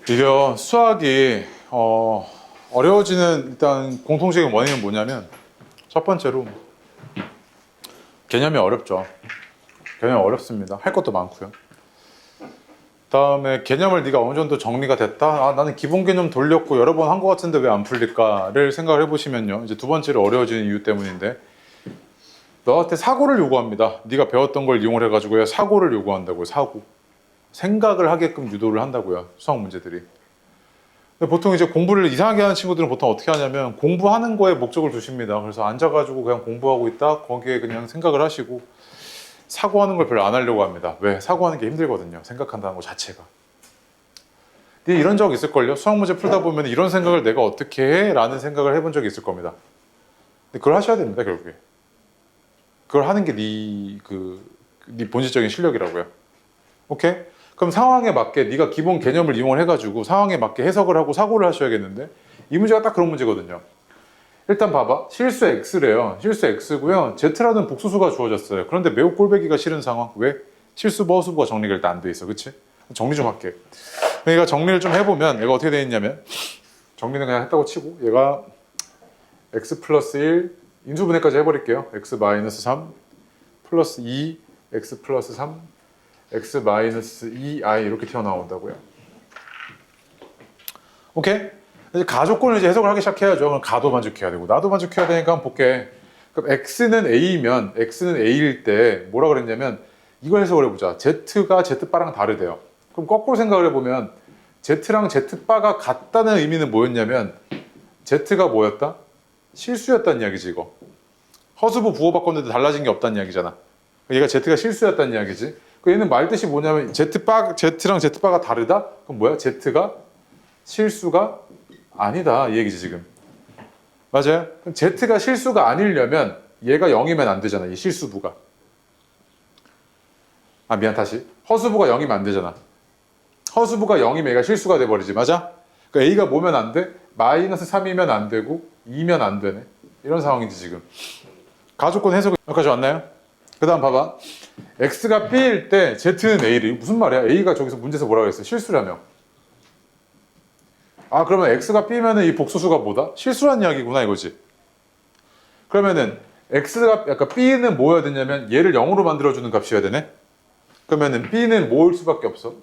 이게 수학이 어려워지는 일단 공통적인 원인은 뭐냐면 첫 번째로 개념이 어렵죠. 개념이 어렵습니다. 할 것도 많고요. 다음에 개념을 네가 어느 정도 정리가 됐다. 아, 나는 기본 개념 돌렸고 여러 번 한 것 같은데 왜 안 풀릴까를 생각을 해보시면요. 이제 두 번째로 어려워지는 이유 때문인데 너한테 사고를 요구합니다. 네가 배웠던 걸 이용을 해가지고 사고를 요구한다고요. 사고. 생각을 하게끔 유도를 한다고요. 수학 문제들이. 근데 보통 이제 공부를 이상하게 하는 친구들은 보통 어떻게 하냐면 공부하는 거에 목적을 두십니다. 그래서 앉아가지고 그냥 공부하고 있다 거기에 그냥 생각을 하시고 사고하는 걸 별로 안 하려고 합니다. 왜? 사고하는 게 힘들거든요. 생각한다는 것 자체가. 근데 이런 적 있을걸요? 수학 문제 풀다 보면 이런 생각을 내가 어떻게 해? 라는 생각을 해본 적이 있을 겁니다. 근데 그걸 하셔야 됩니다. 결국에. 그걸 하는 게 네 본질적인 실력이라고요. 오케이? 그럼 상황에 맞게 네가 기본 개념을 이용을 해가지고 상황에 맞게 해석을 하고 사고를 하셔야겠는데 이 문제가 딱 그런 문제거든요. 일단 봐봐. 실수 X래요. 실수 X고요. Z라는 복수수가 주어졌어요. 그런데 매우 꼴보기가 싫은 상황. 왜? 실수부, 허수부가 정리가 일단 안 돼 있어. 그치? 정리 좀 할게. 그러니까 정리를 좀 해보면 얘가 어떻게 되어 있냐면 정리는 그냥 했다고 치고 얘가 X 플러스 1 인수분해까지 해버릴게요. X 마이너스 3 플러스 2 X 플러스 3 X 마이너스 2i 이렇게 튀어나온다고요. 오케이? 이제 가조건을 이제 해석을 하기 시작해야죠. 그럼 가도 만족해야 되고 나도 만족해야 되니까 한번 볼게. 그럼 x는 a이면 x는 a일 때 뭐라 그랬냐면 이걸 해석을 해보자. z가 z바랑 다르대요. 그럼 거꾸로 생각을 해보면 z랑 z바가 같다는 의미는 뭐였냐면 z가 뭐였다? 실수였다는 이야기지 이거. 허수부 부호 바꿨는데 달라진 게 없다는 이야기잖아. 얘가 z가 실수였다는 이야기지. 얘는 말뜻이 뭐냐면 z랑 z바가 다르다? 그럼 뭐야? z가 실수가 아니다 이 얘기지 지금. 맞아요? 그럼 z가 실수가 아니려면 얘가 0이면 안 되잖아. 이 실수부가. 아 미안 다시. 허수부가 0이면 안 되잖아. 허수부가 0이면 얘가 실수가 돼버리지. 맞아? 그러니까 a가 뭐면 안 돼? 마이너스 3이면 안 되고 2면 안 되네. 이런 상황이지 지금. 가조건 해석이 여기까지 왔나요? 그 다음 봐봐. x가 b일 때 z는 a를. 무슨 말이야? a가 저기서 문제에서 뭐라고 했어? 실수라며. 아 그러면 x가 b면은 이 복수수가 뭐다? 실수란 이야기구나 이거지. 그러면은 x가 약간 b는 뭐여야 되냐면 얘를 0으로 만들어주는 값이어야 되네. 그러면은 b는 뭐일 수밖에 없어?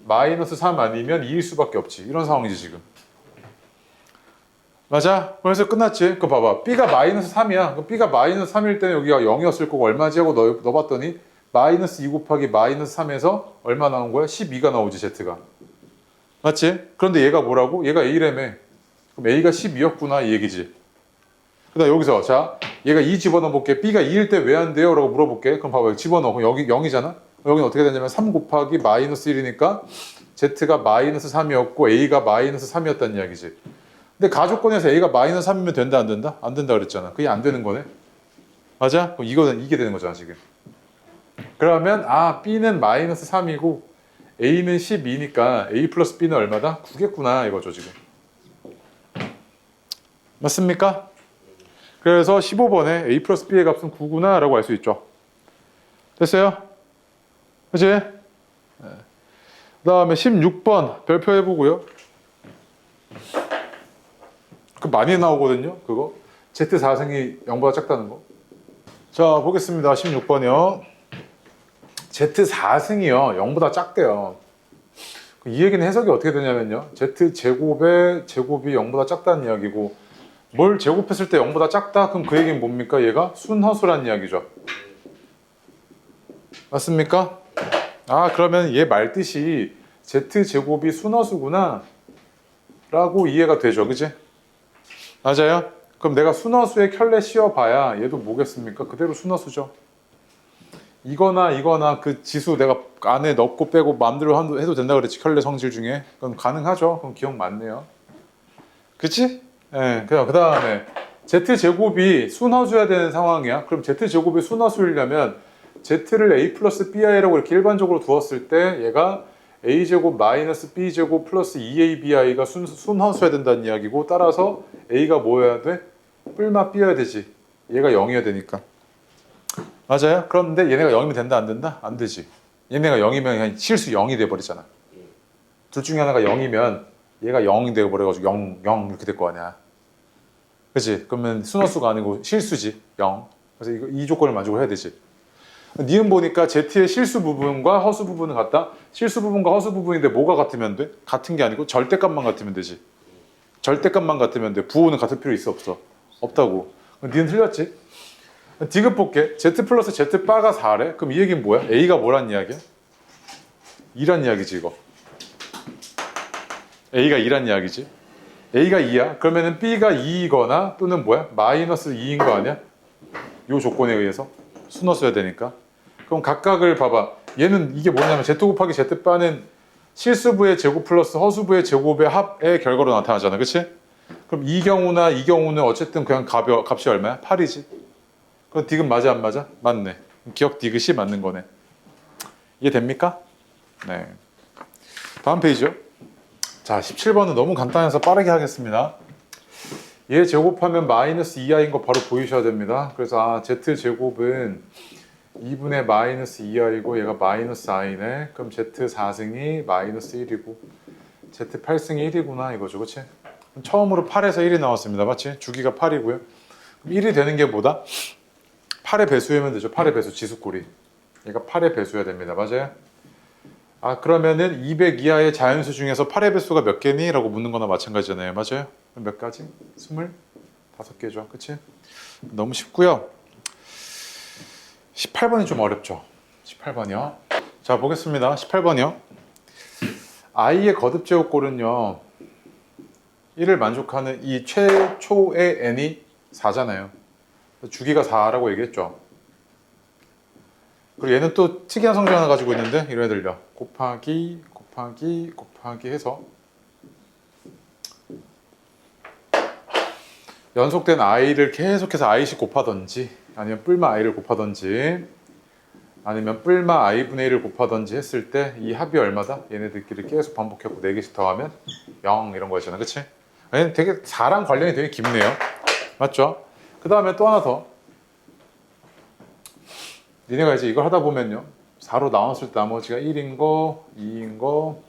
마이너스 3 아니면 2일 수밖에 없지. 이런 상황이지 지금. 맞아? 그래서 끝났지. 그거 봐봐. b가 마이너스 3이야. 그럼 b가 마이너스 3일 때는 여기가 0이었을 거고 얼마지 하고 넣어봤더니 마이너스 2 곱하기 마이너스 3에서 얼마 나온 거야? 12가 나오지 z가. 맞지? 그런데 얘가 뭐라고? 얘가 A라며. 그럼 A가 12였구나 이 얘기지. 그 다음 여기서 자 얘가 2 집어넣어 볼게. B가 2일 때 왜 안 돼요? 라고 물어볼게. 그럼 봐봐 집어넣어. 그럼 여기 0이잖아? 여기는 어떻게 되냐면 3 곱하기 마이너스 1이니까 Z가 마이너스 3이었고 A가 마이너스 3이었다는 이야기지. 근데 가조건에서 A가 마이너스 3이면 된다 안 된다? 안 된다 그랬잖아. 그게 안 되는 거네. 맞아? 그럼 이게 되는 거잖아 지금. 그러면 아 B는 마이너스 3이고 A는 12니까 A 플러스 B는 얼마다? 9겠구나 이거죠 지금. 맞습니까? 그래서 15번에 A 플러스 B의 값은 9구나 라고 알 수 있죠. 됐어요? 그치? 그 다음에 16번 별표 해보고요. 그 많이 나오거든요 그거. Z4승이 0보다 작다는 거. 자 보겠습니다. 16번이요. Z4승이요 0보다 작대요. 이 얘기는 해석이 어떻게 되냐면요 Z제곱의 제곱이 0보다 작다는 이야기고 뭘 제곱했을 때 0보다 작다? 그럼 그 얘기는 뭡니까? 얘가 순허수란 이야기죠. 맞습니까? 아 그러면 얘 말뜻이 Z제곱이 순허수구나 라고 이해가 되죠. 그치? 맞아요? 그럼 내가 순허수에 켤레 씌워봐야 얘도 뭐겠습니까? 그대로 순허수죠. 이거나 그 지수 내가 안에 넣고 빼고 마음대로 해도 된다 그랬지. 켤레 성질 중에. 그럼 가능하죠. 그럼 기억 맞네요. 그치? 예, 그 다음에 Z제곱이 순허수여야 되는 상황이야. 그럼 Z제곱이 순허수이려면 Z를 A 플러스 BI라고 이렇게 일반적으로 두었을 때 얘가 A제곱 마이너스 B제곱 플러스 2ABI가 순허수여야 된다는 이야기고 따라서 A가 뭐여야 돼? 뿔마 B여야 되지. 얘가 0이어야 되니까. 맞아요? 그런데 얘네가 0이면 된다 안 된다? 안 되지. 얘네가 0이면 그냥 실수 0이 돼버리잖아. 둘 중에 하나가 0이면 얘가 0이 되어버려가지고 0 이렇게 될 거 아니야. 그치? 그러면 순허수가 아니고 실수지. 0. 그래서 이 조건을 만족을 해야 되지. 니은 보니까 Z의 실수 부분과 허수 부분은 같다. 실수 부분과 허수 부분인데 뭐가 같으면 돼? 같은 게 아니고 절대값만 같으면 되지. 절대값만 같으면 돼. 부호는 같을 필요 있어 없어? 없다고. 니은 틀렸지? 디귿 볼게. Z 플러스 Z 바가 4래? 그럼 이 얘기는 뭐야? A가 뭐란 이야기야? 2란 이야기지 이거. A가 2란 이야기지. A가 2야. 그러면은 B가 2이거나 또는 뭐야? 마이너스 2인 거 아니야? 요 조건에 의해서 순허수야 되니까. 그럼 각각을 봐봐. 얘는 이게 뭐냐면 Z 곱하기 Z 바는 실수부의 제곱 플러스 허수부의 제곱의 합의 결과로 나타나잖아. 그치? 그럼 이 경우는 어쨌든 그냥 값이 얼마야? 8이지. 그럼 디귿 맞아 안 맞아? 맞네. 기억 디귿이 맞는 거네. 이해됩니까? 네. 다음 페이지요. 자, 17번은 너무 간단해서 빠르게 하겠습니다. 얘 제곱하면 마이너스 2i인 거 바로 보이셔야 됩니다. 그래서 z제곱은 2분의 마이너스 2i고 얘가 마이너스 i네. 그럼 z4승이 마이너스 1이고 z8승이 1이구나 이거죠. 그치? 처음으로 8에서 1이 나왔습니다. 맞지? 주기가 8이고요. 그럼 1이 되는 게 뭐다? 8의 배수이면 되죠. 8의 배수 지수꼴이. 얘가 8의 배수여야 됩니다. 맞아요? 그러면은 200 이하의 자연수 중에서 8의 배수가 몇 개니? 라고 묻는 거나 마찬가지잖아요. 맞아요? 몇 가지? 25개죠. 그치? 너무 쉽고요. 18번이 좀 어렵죠. 18번이요. 자, 보겠습니다. 18번이요. i의 거듭 제곱꼴은요. 1을 만족하는 이 최초의 n이 4잖아요. 주기가 4라고 얘기했죠. 그리고 얘는 또 특이한 성질 하나 가지고 있는데 이런 애들요. 곱하기 해서 연속된 i를 계속해서 i씩 곱하던지 아니면 뿔마 i를 곱하던지 아니면 뿔마 i분의 1을 곱하던지 했을 때 이 합이 얼마다? 얘네들끼리 계속 반복해갖고 4개씩 더하면 0 이런 거였잖아. 그치? 얘는 되게 4랑 관련이 되게 깊네요. 맞죠? 그 다음에 또 하나 더. 니네가 이제 이걸 하다 보면요. 4로 나눴을 때 나머지가 1인 거, 2인 거,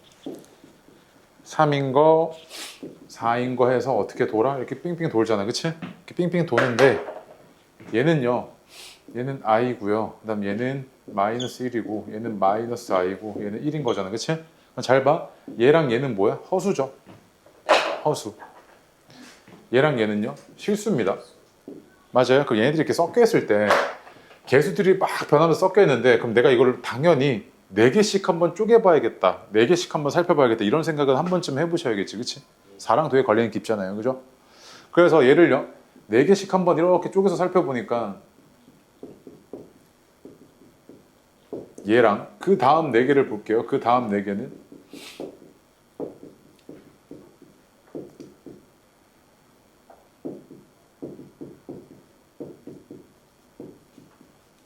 3인 거, 4인 거 해서 어떻게 돌아? 이렇게 삥삥 돌잖아. 그치? 이렇게 삥삥 도는데 얘는요. 얘는 i고요. 그 다음 얘는 마이너스 1이고 얘는 마이너스 i고 얘는 1인 거잖아. 그치? 잘 봐. 얘랑 얘는 뭐야? 허수죠. 허수. 얘랑 얘는요. 실수입니다. 맞아요. 그 얘네들이 이렇게 섞여 있을 때 개수들이 막 변하면서 섞여 있는데 그럼 내가 이걸 당연히 4개씩 한번 쪼개봐야겠다. 4개씩 한번 살펴봐야겠다. 이런 생각은 한 번쯤 해보셔야겠지. 그치? 4랑 되게 관련이 깊잖아요. 그죠? 그래서 얘를요. 4개씩 한번 이렇게 쪼개서 살펴보니까 얘랑 그 다음 4개를 볼게요. 그 다음 4개는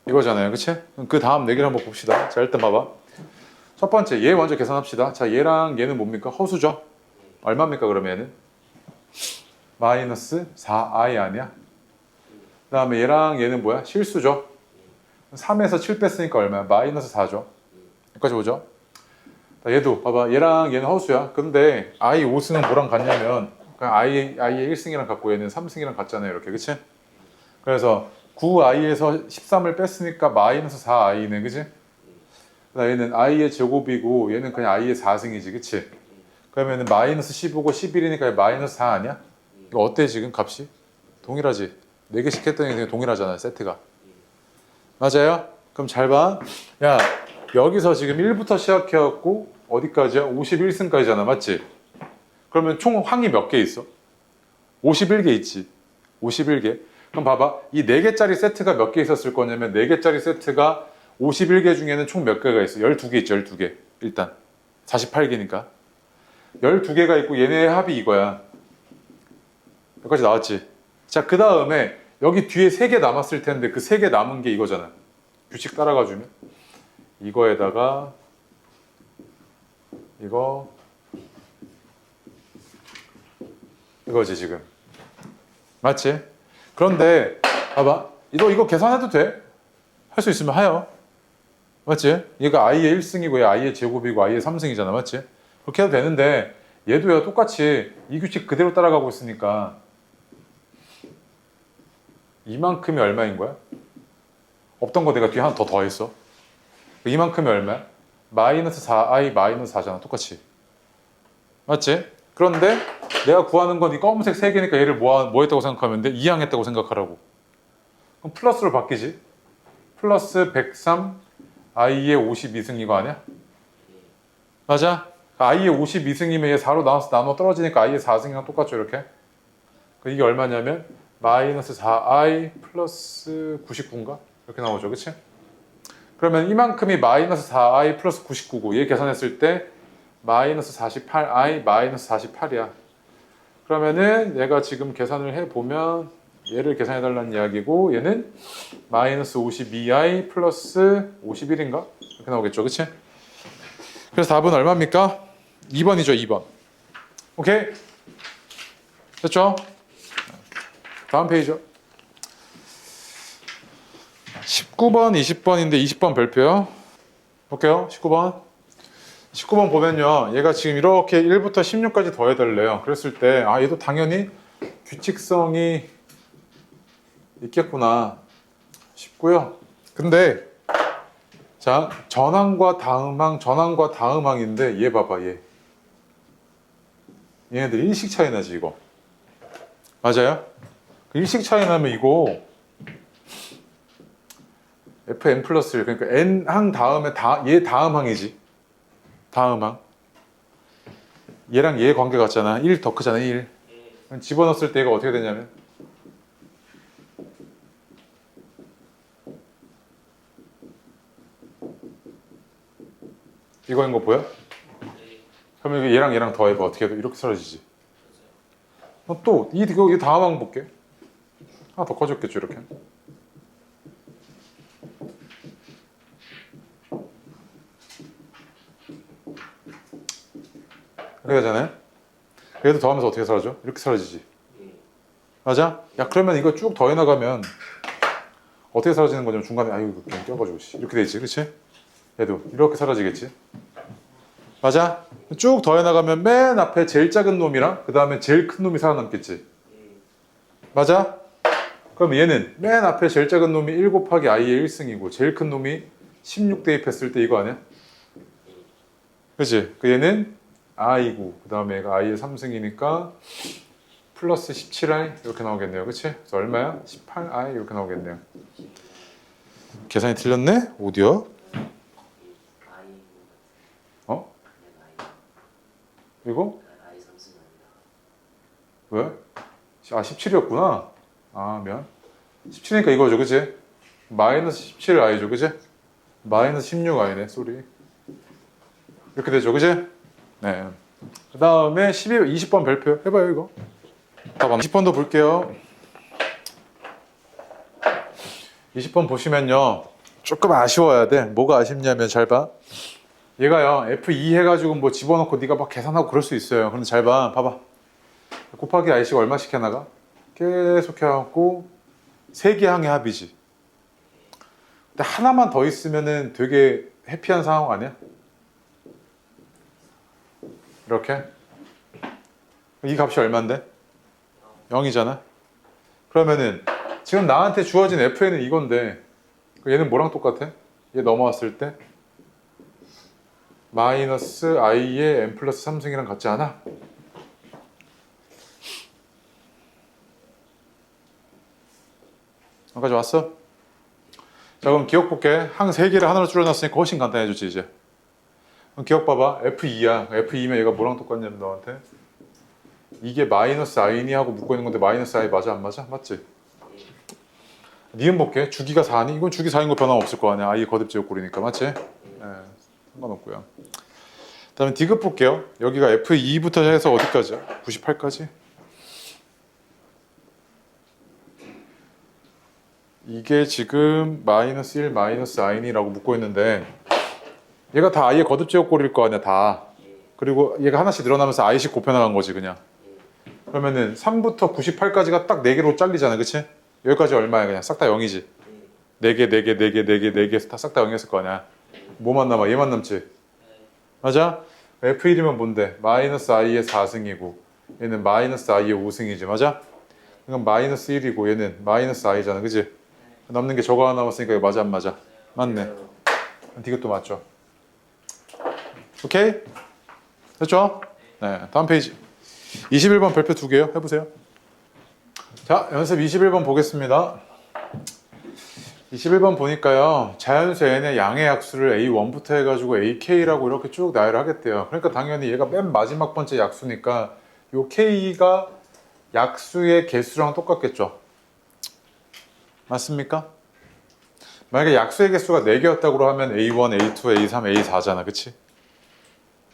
이거잖아요. 그치? 그 다음 4개를 한번 봅시다. 자, 일단 봐봐. 첫 번째, 얘 먼저 계산합시다. 자, 얘랑 얘는 뭡니까? 허수죠? 얼마입니까, 그러면 얘는? 마이너스 4i 아니야? 그 다음에 얘랑 얘는 뭐야? 실수죠? 3에서 7 뺐으니까 얼마야? 마이너스 4죠? 여기까지 보죠? 자, 얘도 봐봐. 얘랑 얘는 허수야. 근데 i 5승은 뭐랑 같냐면 그냥 i의 1승이랑 같고 얘는 3승이랑 같잖아요. 이렇게. 그치? 그래서 9i에서 13을 뺐으니까 마이너스 4i네. 그치? 얘는 i의 제곱이고 얘는 그냥 i의 4승이지. 그치? 그러면 마이너스 15고 11이니까 마이너스 4 아니야? 이거 어때 지금 값이? 동일하지? 4개씩 했더니 그냥 동일하잖아. 세트가. 맞아요? 그럼 잘 봐. 야, 여기서 지금 1부터 시작해갖고 어디까지야? 51승까지잖아. 맞지? 그러면 총 항이 몇 개 있어? 51개 있지. 51개. 그럼 봐봐. 이 4개짜리 세트가 몇 개 있었을 거냐면 4개짜리 세트가 51개 중에는 총 몇 개가 있어? 12개 있죠. 12개. 일단 48개니까 12개가 있고 얘네의 합이 이거야. 여기까지 나왔지? 자, 그 다음에 여기 뒤에 3개 남았을 텐데 그 3개 남은 게 이거잖아. 규칙 따라가 주면 이거에다가 이거지 지금. 맞지? 그런데 봐봐. 이거 계산해도 돼. 할 수 있으면 하여. 맞지? 얘가 i의 1승이고 얘 i의 제곱이고 i의 3승이잖아. 맞지? 그렇게 해도 되는데 얘도야 똑같이 이 규칙 그대로 따라가고 있으니까 이만큼이 얼마인 거야? 없던 거 내가 뒤에 하나 더 더했어. 이만큼이 얼마야? 마이너스 4i 마이너스 4잖아. 똑같이. 맞지? 그런데 내가 구하는 건 이 검은색 3개니까 얘를 뭐 했다고 생각하면 돼? 이항했다고 생각하라고. 그럼 플러스로 바뀌지? 플러스 103 i의 52승 이거 아니야? 맞아? i의 52승이면 얘 4로 나눠 떨어지니까 i의 4승이랑 똑같죠 이렇게? 이게 얼마냐면 마이너스 4i 플러스 99인가? 이렇게 나오죠 그치? 그러면 이만큼이 마이너스 4i 플러스 99고 얘 계산했을 때 마이너스 48i 마이너스 48이야. 그러면은 얘가 지금 계산을 해보면 얘를 계산해달라는 이야기고 얘는 마이너스 52i 플러스 51인가? 이렇게 나오겠죠 그치? 그래서 답은 얼마입니까? 2번이죠 2번. 오케이? 됐죠? 다음 페이지요. 19번 20번인데 20번 별표요. 볼게요 19번 보면요 얘가 지금 이렇게 1부터 16까지 더해달래요. 그랬을 때 얘도 당연히 규칙성이 있겠구나 싶고요. 근데 자 전항과 다음항인데 얘 봐봐 얘네들 일식 차이 나지 이거. 맞아요? 일식 차이 나면 이거 fn 플러스 1 그러니까 n항 다음에 얘 다음 항이지. 다음 항 얘랑 얘 관계 같잖아. 1 더 크잖아 1. 집어넣었을 때 얘가 어떻게 되냐면 이거인 거 보여? 그러면 얘랑 더해봐. 어떻게 해도 이렇게 사라지지. 또 이 다음 항 볼게. 하나 더 커졌겠죠 이렇게. 이렇게 되잖아요. 얘도 더하면서 어떻게 사라져? 이렇게 사라지지. 맞아? 야 그러면 이거 쭉 더해 나가면 어떻게 사라지는 거냐면 중간에 이거 그냥 껴가지고 이렇게 되지, 그렇지? 얘도 이렇게 사라지겠지. 맞아? 쭉 더해 나가면 맨 앞에 제일 작은 놈이랑 그 다음에 제일 큰 놈이 살아남겠지. 맞아? 그럼 얘는 맨 앞에 제일 작은 놈이 1 곱하기 i의 1승이고 제일 큰 놈이 16 대입했을 때 이거 아니야? 그치? 얘는 i고 그 다음에 얘가 i의 3승이니까 플러스 17i 이렇게 나오겠네요. 그치? 그래서 얼마야? 18i 이렇게 나오겠네요. 계산이 틀렸네? 어디야? 어? 이거? 왜? 17이었구나. 미안. 17이니까 이거죠, 그치? 마이너스 17i죠, 그치? 마이너스 16i네, 쏘리. 이렇게 되죠, 그치? 네. 그 다음에 20번 별표 해봐요, 이거. 20번도 볼게요. 20번 보시면요. 조금 아쉬워야 돼. 뭐가 아쉽냐면 잘 봐. 얘가요, F2 해가지고 뭐 집어넣고 네가 막 계산하고 그럴 수 있어요. 근데 잘 봐. 봐봐. 곱하기 iC가 얼마씩 해나가? 계속 해갖고 3개 항의 합이지. 근데 하나만 더 있으면은 되게 해피한 상황 아니야? 이렇게. 이 값이 얼만데? 0이잖아. 그러면은 지금 나한테 주어진 fn은 이건데 얘는 뭐랑 똑같아? 얘 넘어왔을 때 마이너스 i의 n 플러스 3승이랑 같지 않아? 여기까지 왔어? 자 그럼 기억 볼게. 항 3개를 하나로 줄여놨으니까 훨씬 간단해졌지 이제. 그럼 기억 봐봐. F2야. F2면 얘가 뭐랑 똑같냐면 너한테 이게 마이너스 i니 하고 묶고 있는 건데 마이너스 i 맞아 안 맞아? 맞지? 니은 볼게. 주기가 4니? 이건 주기 4인 거 변화 없을 거 아니야. i의 거듭 제곱꼴이니까 맞지? 네, 상관없고요. 그 다음에 D급 볼게요. 여기가 F2부터 해서 어디까지야? 98까지? 이게 지금 마이너스 1 마이너스 i니라고 묶고 있는데 얘가 다 i의 거듭 제곱꼴일 거 아니야 다. 그리고 얘가 하나씩 늘어나면서 i씩 곱해나간 거지 그냥. 그러면은 3부터 98까지가 딱 4개로 잘리잖아 그치? 여기까지 얼마야 그냥 싹 다 0이지. 4개 4개 다 싹 다 0이었을 거 아니야. 뭐만 남아? 얘만 남지? 맞아? F1이면 뭔데? 마이너스 i의 4승이고 얘는 마이너스 i의 5승이지 맞아? 이건 마이너스 1이고 얘는 마이너스 i잖아 그지? 남는 게 저거 하나 남았으니까 이거 맞아 안 맞아? 맞네. 이것도 맞죠? 오케이? 됐죠? 네, 다음 페이지 21번 별표 두 개요 해보세요. 자 연습 21번 보겠습니다. 21번 보니까요 자연수 n의 양의 약수를 a1부터 해가지고 ak라고 이렇게 쭉 나열을 하겠대요. 그러니까 당연히 얘가 맨 마지막 번째 약수니까 요 k가 약수의 개수랑 똑같겠죠. 맞습니까? 만약에 약수의 개수가 4개였다고 하면 a1, a2, a3, a4잖아 그치?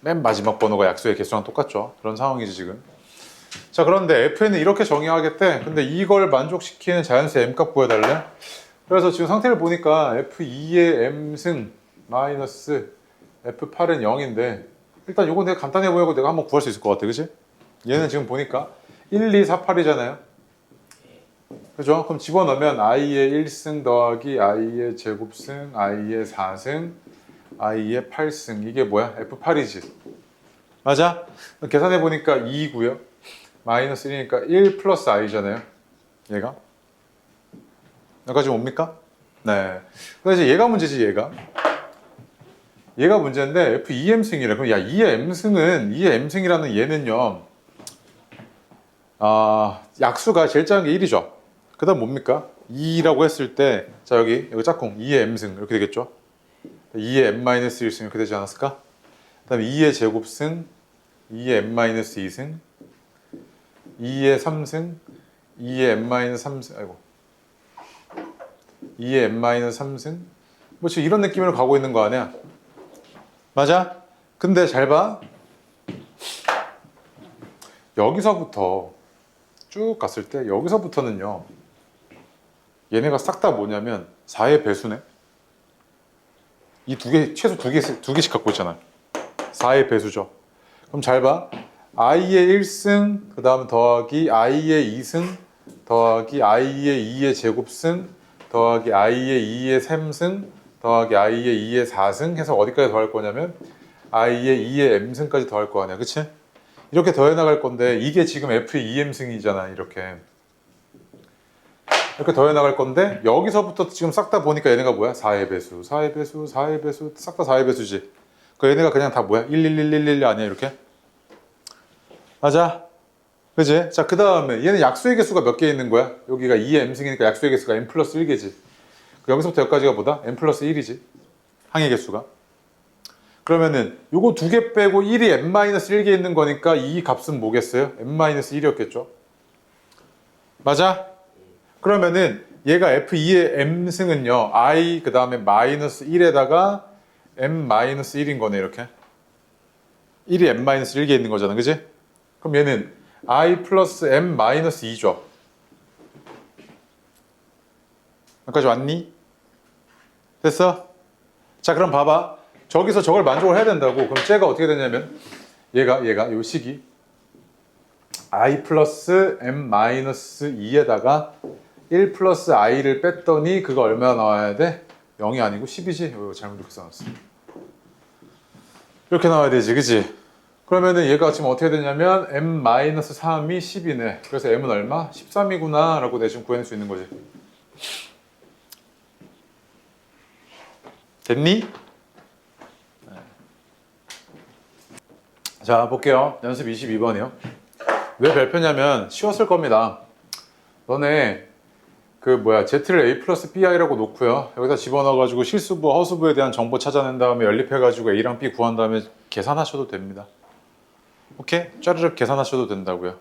맨 마지막 번호가 약수의 개수랑 똑같죠. 그런 상황이지 지금. 자 그런데 fn은 이렇게 정의하겠대. 근데 이걸 만족시키는 자연수 m값 구해달래. 그래서 지금 상태를 보니까 F2의 m승 마이너스 F8은 0인데 일단 요거 내가 간단해 보이고 내가 한번 구할 수 있을 것 같아 그치? 얘는 지금 보니까 1, 2, 4, 8이잖아요 그죠? 그럼 집어넣으면 i의 1승 더하기 i의 제곱승 i의 4승 i의 8승 이게 뭐야? F8이지 맞아? 계산해 보니까 2고요 마이너스 1이니까 1 플러스 i잖아요 얘가 여기까지 옵니까? 네. 그래서 이제 얘가 문제지, 얘가 문제인데, F2M승이래. 그럼 야, 2의 M승은, 2의 M승이라는 얘는요, 약수가 제일 작은 게 1이죠. 그 다음 뭡니까? 2라고 했을 때, 자, 여기 짝꿍, 2의 M승. 이렇게 되겠죠? 2의 M-1승 이렇게 되지 않았을까? 그 다음에 2의 제곱승, 2의 M-2승, 2의 3승, 2의 M-3승, 아이고. 2의 n-3승 뭐 지금 이런 느낌으로 가고 있는 거 아니야? 맞아? 근데 잘 봐 여기서부터 쭉 갔을 때 여기서부터는요 얘네가 싹 다 뭐냐면 4의 배수네 이 최소 두 개씩 갖고 있잖아 4의 배수죠. 그럼 잘 봐 i의 1승 그 다음 더하기 i의 2승 더하기 i의 2의 제곱승 더하기 i의 2의 3승 더하기 i의 2의 4승 해서 어디까지 더할 거냐면 i의 2의 m승까지 더할 거 아니야 그치? 이렇게 더해 나갈 건데 이게 지금 f의 2m승이잖아 이렇게 더해 나갈 건데 여기서부터 지금 싹 다 보니까 얘네가 뭐야? 4의 배수 4의 배수 4의 배수 싹 다 4의 배수지 그 얘네가 그냥 다 뭐야? 1, 1, 1, 1, 1 아니야 이렇게? 맞아 그지? 자, 그 다음에 얘는 약수의 개수가 몇 개 있는 거야? 여기가 2의 m승이니까 약수의 개수가 n 플러스 1개지. 여기서부터 여기까지가 뭐다? n 플러스 1이지. 항의 개수가. 그러면은 요거 두 개 빼고 1이 n 마이너스 1개 있는 거니까 이 값은 뭐겠어요? n 마이너스 1이었겠죠. 맞아? 그러면은 얘가 f2의 m승은요. i 그 다음에 마이너스 1에다가 m 마이너스 1인 거네 이렇게. 1이 n 마이너스 1개 있는 거잖아. 그지? 그럼 얘는 i 플러스 m 마이너스 2죠. 여기까지 왔니? 됐어? 자 그럼 봐봐. 저기서 저걸 만족을 해야 된다고. 그럼 쟤가 어떻게 되냐면 얘가 요 식이 i 플러스 m 마이너스 2에다가 1 플러스 i를 뺐더니 그거 얼마나 나와야 돼? 0이 아니고 10이지? 이거 잘못 이렇게 써놨어. 이렇게 나와야 되지 그지? 그러면은 얘가 지금 어떻게 되냐면 m-3이 10이네. 그래서 m은 얼마? 13이구나 라고 대충 구해낼 수 있는 거지. 됐니? 자 볼게요. 연습 22번이요. 왜 별표냐면 쉬웠을 겁니다. 너네 Z를 A 플러스 BI라고 놓고요. 여기다 집어넣어가지고 실수부, 허수부에 대한 정보 찾아낸 다음에 연립해가지고 A랑 B 구한 다음에 계산하셔도 됩니다. 오케이? 짜르륵 계산하셔도 된다고요.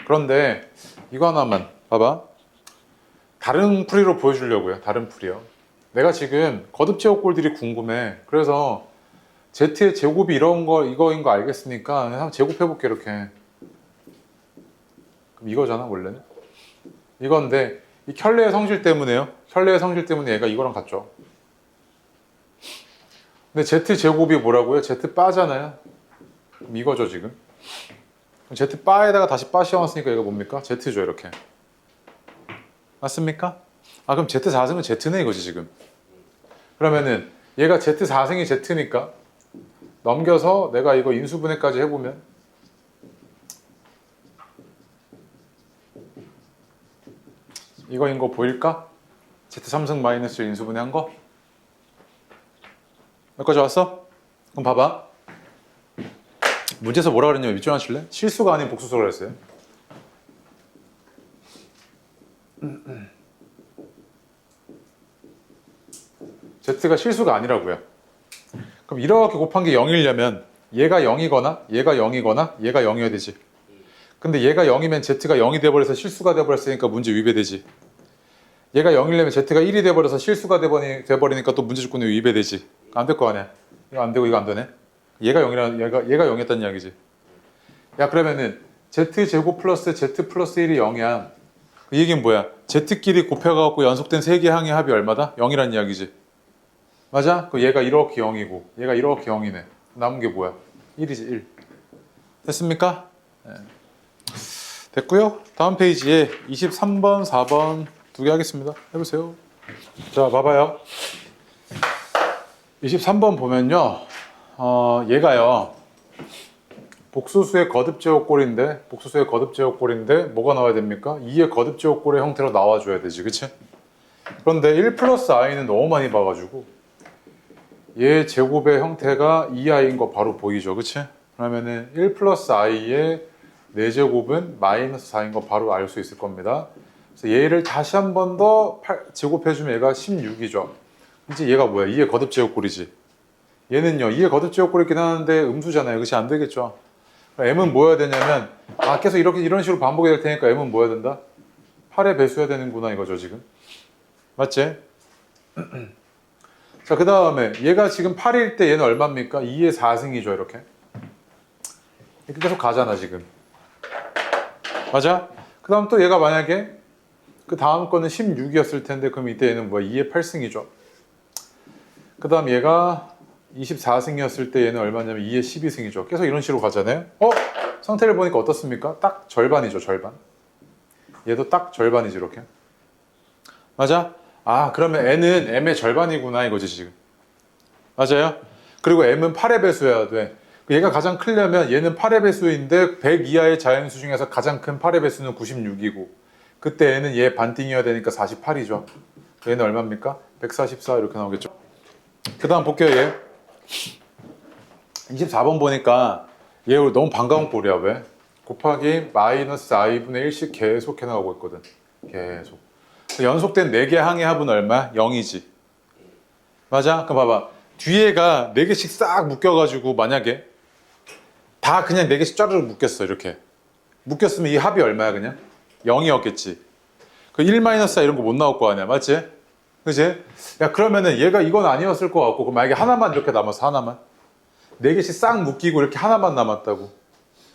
그런데 이거 하나만 봐봐. 다른 풀이로 보여주려고요. 다른 풀이요. 내가 지금 거듭 제곱꼴들이 궁금해. 그래서 Z의 제곱이 이거인 거 알겠으니까 한번 제곱해볼게 이렇게. 그럼 이거잖아 원래는. 이건데 이 켤레의 성질 때문에요. 켤레의 성질 때문에 얘가 이거랑 같죠. 근데 Z 제곱이 뭐라고요? Z 바잖아요. 그럼 이거죠 지금. Z 바에다가 다시 바 씌워놨으니까 얘가 뭡니까? Z죠 이렇게. 맞습니까? 그럼 Z4승은 Z네 이거지 지금. 그러면은 얘가 Z4승이 Z니까 넘겨서 내가 이거 인수분해까지 해보면 이거인 거 보일까? Z3승 마이너스 인수분해한 거? 여기까지 왔어? 그럼 봐봐. 문제에서 뭐라 그랬냐면 밑줄 하실래? 실수가 아닌 복수수라 그랬어요. Z가 실수가 아니라고요. 그럼 이렇게 곱한 게 0이려면 얘가 0이거나 얘가 0이거나 얘가 0이어야 되지. 근데 얘가 0이면 Z가 0이 돼버려서 실수가 돼버렸으니까 문제 위배되지. 얘가 0이려면 Z가 1이 돼버려서 실수가 돼버리니까 또 문제 조건이 위배되지. 안 될 거 아니야. 이거 안 되고 이거 안 되네. 얘가 0이었다는 이야기지. 야, 그러면은 Z제곱 플러스 Z 플러스 1이 0이야. 그 얘기는 뭐야? Z끼리 곱해갖고 연속된 3개 항의 합이 얼마다? 0이란 이야기지. 맞아? 그 얘가 이렇게 0이고 얘가 이렇게 0이네. 남은 게 뭐야? 1이지 1. 됐습니까? 네. 됐고요. 다음 페이지에 23번, 4번 두 개 하겠습니다. 해보세요. 자, 봐봐요. 23번 보면요. 얘가요. 복소수의 거듭제곱꼴인데 뭐가 나와야 됩니까? 2의 거듭제곱꼴의 형태로 나와줘야 되지. 그치? 그런데 1 플러스 i는 너무 많이 봐가지고 얘 제곱의 형태가 2i인 거 바로 보이죠. 그치? 그러면은 1 플러스 i의 4제곱은 마이너스 4인 거 바로 알 수 있을 겁니다. 그래서 얘를 다시 한 번 더 제곱해주면 얘가 16이죠. 이제 얘가 뭐야? 2의 거듭제곱꼴이지. 얘는요, 2의 거듭제곱꼴이긴 하는데 음수잖아요. 그치? 안 되겠죠. m은 뭐여야 되냐면, 계속 이런 식으로 반복이 될 테니까 m은 뭐여야 된다? 8의 배수여야 되는구나 이거죠, 지금. 맞지? 자, 그 다음에 얘가 지금 8일 때 얘는 얼마입니까? 2의 4승이죠, 이렇게. 이렇게 계속 가잖아, 지금. 맞아? 그 다음 또 얘가 만약에 그 다음 거는 16이었을 텐데 그럼 이때 얘는 뭐야? 2의 8승이죠. 그 다음 얘가 24승이었을 때 얘는 얼마냐면 2의 12승이죠. 계속 이런 식으로 가잖아요. 상태를 보니까 어떻습니까? 딱 절반이죠, 절반. 얘도 딱 절반이지, 이렇게. 맞아? 그러면 n은 m의 절반이구나 이거지, 지금. 맞아요? 그리고 m은 8의 배수여야 돼. 얘가 가장 크려면 얘는 8의 배수인데 100 이하의 자연수 중에서 가장 큰 8의 배수는 96이고 그때 얘는 얘 반띵이어야 되니까 48이죠. 얘는 얼마입니까? 144 이렇게 나오겠죠. 그 다음 볼게요. 얘 24번 보니까 얘 너무 반가운 꼴이야. 왜? 곱하기 마이너스 i분의 1씩 계속 해나가고 있거든. 계속. 연속된 4개 항의 합은 얼마야? 0이지. 맞아? 그럼 봐봐. 뒤에가 4개씩 싹 묶여가지고 만약에 다 그냥 4개씩 짜르르 묶였어. 이렇게 묶였으면 이 합이 얼마야? 그냥 0이었겠지. 그 1-4 이런 거 못 나올 거 아니야. 맞지? 그치? 야, 그러면은 얘가 이건 아니었을 것 같고 그럼 만약에 하나만 이렇게 남았어. 하나만 4개씩 싹 묶이고 이렇게 하나만 남았다고.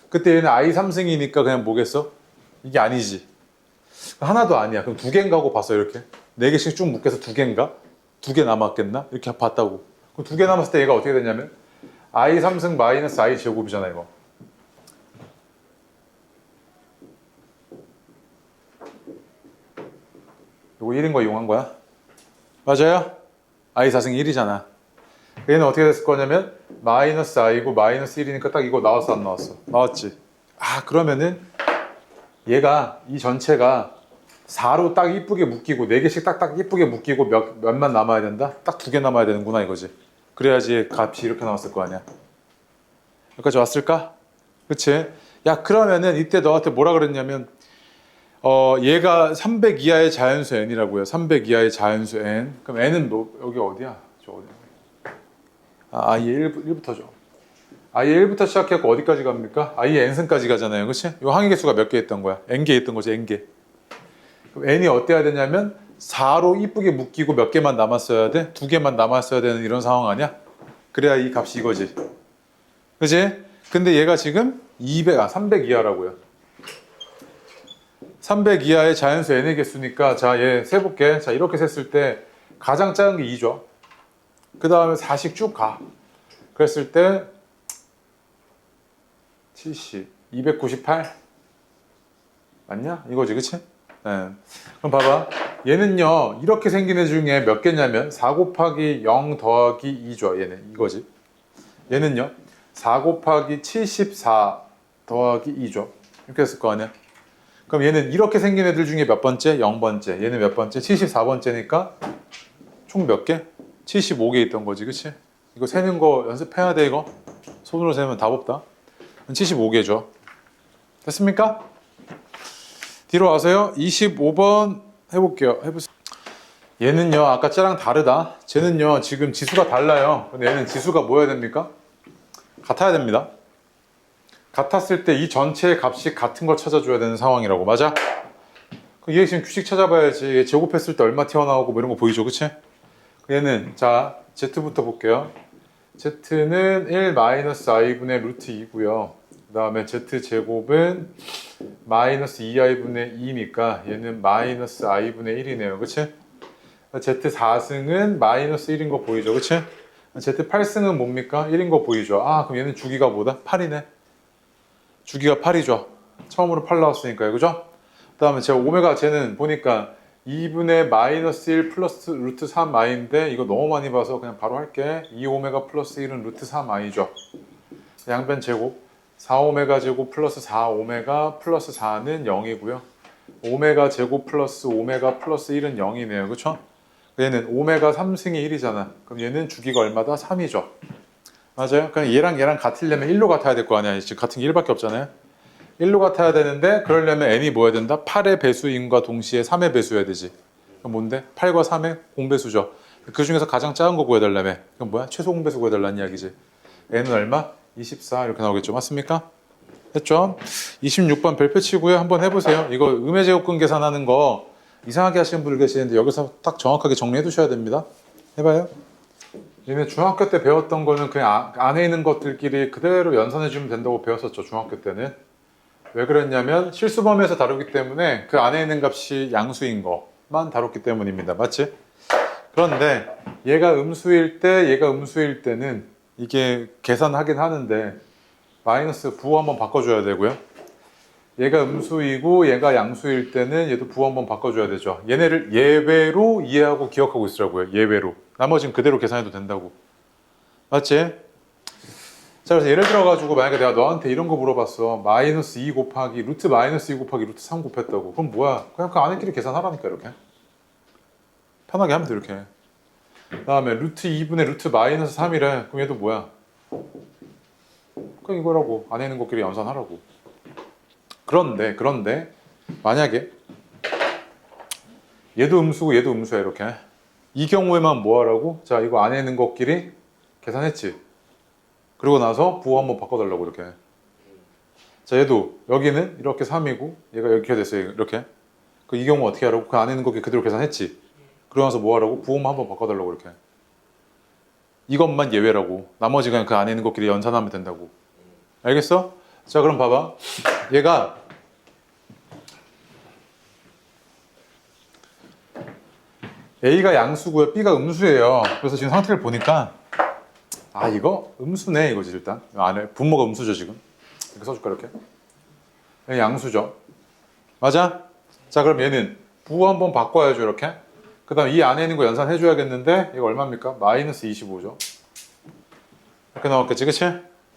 그때 얘는 i 3승이니까 그냥 뭐겠어? 이게 아니지. 하나도 아니야. 그럼 2개인가 고 봤어. 이렇게 4개씩 쭉 묶여서 2개인가? 2개 남았겠나? 이렇게 봤다고. 그럼 2개 남았을 때 얘가 어떻게 되냐면 i 3승 마이너스 i 제곱이잖아. 이거 요거 1인 거 이용한 거야. 맞아요? i 4승 1이잖아. 얘는 어떻게 됐을 거냐면 마이너스 i고 마이너스 1이니까 딱 이거 나왔어, 안 나왔어? 나왔지. 그러면은 얘가 이 전체가 4로 딱 이쁘게 묶이고 4개씩 딱딱 이쁘게 묶이고 몇만 남아야 된다? 딱 2개 남아야 되는구나 이거지. 그래야지 값이 이렇게 나왔을 거 아니야. 여기까지 왔을까? 그치? 야, 그러면은 이때 너한테 뭐라 그랬냐면 얘가 300 이하의 자연수 n이라고요. 300 이하의 자연수 n. 그럼 n은 뭐 여기 어디야? 저 어디야? i의 1부터죠. i의 1부터 시작해서 어디까지 갑니까? i의 n승까지 가잖아요. 그치? 요 항의 개수가 몇 개 있던 거야? n개 있던 거지, n개. 그럼 n이 어때야 되냐면 4로 이쁘게 묶이고 몇 개만 남았어야 돼? 2개만 남았어야 되는 이런 상황 아니야? 그래야 이 값이 이거지. 그치? 근데 얘가 지금 300 이하라고요. 300 이하의 자연수 n의 개수니까 자, 얘 세볼게. 자, 이렇게 셌을 때 가장 작은 게 2죠. 그 다음에 4씩 쭉 가. 그랬을 때 70, 298 맞냐? 이거지, 그치? 네. 그럼 봐봐. 얘는요, 이렇게 생긴 애 중에 몇 개냐면 4 곱하기 0 더하기 2죠. 얘는 이거지. 얘는요, 4 곱하기 74 더하기 2죠. 이렇게 했을 거 아니야. 그럼 얘는 이렇게 생긴 애들 중에 몇 번째? 0번째. 얘는 몇 번째? 74번째니까 총 몇 개? 75개 있던 거지, 그치? 이거 세는 거 연습해야 돼, 이거. 손으로 세면 답 없다. 75개죠. 됐습니까? 뒤로 와서요. 25번 해볼게요. 해보세요. 얘는요, 아까 쟤랑 다르다. 쟤는요, 지금 지수가 달라요. 근데 얘는 지수가 뭐여야 됩니까? 같아야 됩니다. 같았을 때 이 전체의 값이 같은 걸 찾아줘야 되는 상황이라고. 맞아? 얘 지금 규칙 찾아봐야지. 얘 제곱했을 때 얼마 튀어나오고 뭐 이런 거 보이죠, 그치? 얘는 자 z부터 볼게요. z는 1-i분의 루트 2고요. 그 다음에 z제곱은 마이너스 2i분의 2니까 얘는 마이너스 i분의 1이네요. 그치? z4승은 마이너스 1인 거 보이죠? 그치? z8승은 뭡니까? 1인 거 보이죠? 아, 그럼 얘는 주기가 뭐다? 8이네. 주기가 8이죠. 처음으로 8 나왔으니까요. 그죠? 그 다음에 제가 오메가 쟤는 보니까 2분의 마이너스 1 플러스 루트 3i인데 이거 너무 많이 봐서 그냥 바로 할게. 2오메가 플러스 1은 루트 3i죠. 양변 제곱 4오메가 제곱 플러스 4오메가 플러스 4는 0이고요. 오메가 제곱 플러스 오메가 플러스 1은 0이네요. 그쵸? 얘는 오메가 3승이 1이잖아. 그럼 얘는 주기가 얼마다? 3이죠. 맞아요? 그럼 얘랑 같으려면 1로 같아야 될 거 아니야. 지금 같은 게 1밖에 없잖아요. 1로 같아야 되는데 그러려면 n이 뭐여야 된다? 8의 배수인과 동시에 3의 배수여야 되지. 그럼 뭔데? 8과 3의 공배수죠. 그 중에서 가장 작은 거 구해달라며. 그럼 뭐야? 최소 공배수 구해달라는 이야기지. n은 얼마? 24 이렇게 나오겠죠. 맞습니까? 했죠? 26번 별표 치고요. 한번 해보세요. 이거 음의 제곱근 계산하는 거 이상하게 하시는 분들 계시는데 여기서 딱 정확하게 정리해 두셔야 됩니다. 해봐요. 얘네 중학교 때 배웠던 거는 그냥 안에 있는 것들끼리 그대로 연산해 주면 된다고 배웠었죠. 중학교 때는. 왜 그랬냐면 실수범위에서 다루기 때문에 그 안에 있는 값이 양수인 것만 다뤘기 때문입니다. 맞지? 그런데 얘가 음수일 때 얘가 음수일 때는 이게 계산하긴 하는데 마이너스 부호 한번 바꿔줘야 되고요. 얘가 음수이고 얘가 양수일 때는 얘도 부호 한번 바꿔줘야 되죠. 얘네를 예외로 이해하고 기억하고 있으라고요. 예외로. 나머지는 그대로 계산해도 된다고. 맞지? 자, 그래서 예를 들어가지고 만약에 내가 너한테 이런 거 물어봤어. 마이너스 2 곱하기 루트 마이너스 2 곱하기 루트 3 곱했다고. 그럼 뭐야? 그냥 그 안에끼리 계산하라니까 이렇게. 편하게 하면 돼 이렇게. 그 다음에 루트 2분의 루트 마이너스 3이래. 그럼 얘도 뭐야? 그냥 이거라고. 안에 있는 것끼리 연산하라고. 그런데 만약에 얘도 음수고 얘도 음수야 이렇게. 이 경우에만 뭐 하라고? 자, 이거 안에 있는 것끼리 계산했지. 그리고 나서 부호 한번 바꿔달라고 이렇게. 자, 얘도 여기는 이렇게 3이고 얘가 이렇게 됐어요. 이렇게. 그 이 경우 어떻게 하라고? 그 안에 있는 것끼리 그대로 계산했지. 그러고 나서 뭐 하라고? 부호만 한번 바꿔달라고 이렇게. 이것만 예외라고. 나머지 그냥 그 안에 있는 것끼리 연산하면 된다고. 알겠어? 자, 그럼 봐봐. 얘가 A가 양수고요. B가 음수예요. 그래서 지금 상태를 보니까 아, 이거 음수네 이거지 일단. 안에 분모가 음수죠 지금. 이렇게 써줄까 이렇게. 얘 양수죠. 맞아? 자, 그럼 얘는 부호 한번 바꿔야죠 이렇게. 그 다음 이 안에 있는 거 연산해줘야겠는데 이거 얼마입니까? 마이너스 25죠. 이렇게 나왔겠지, 그치?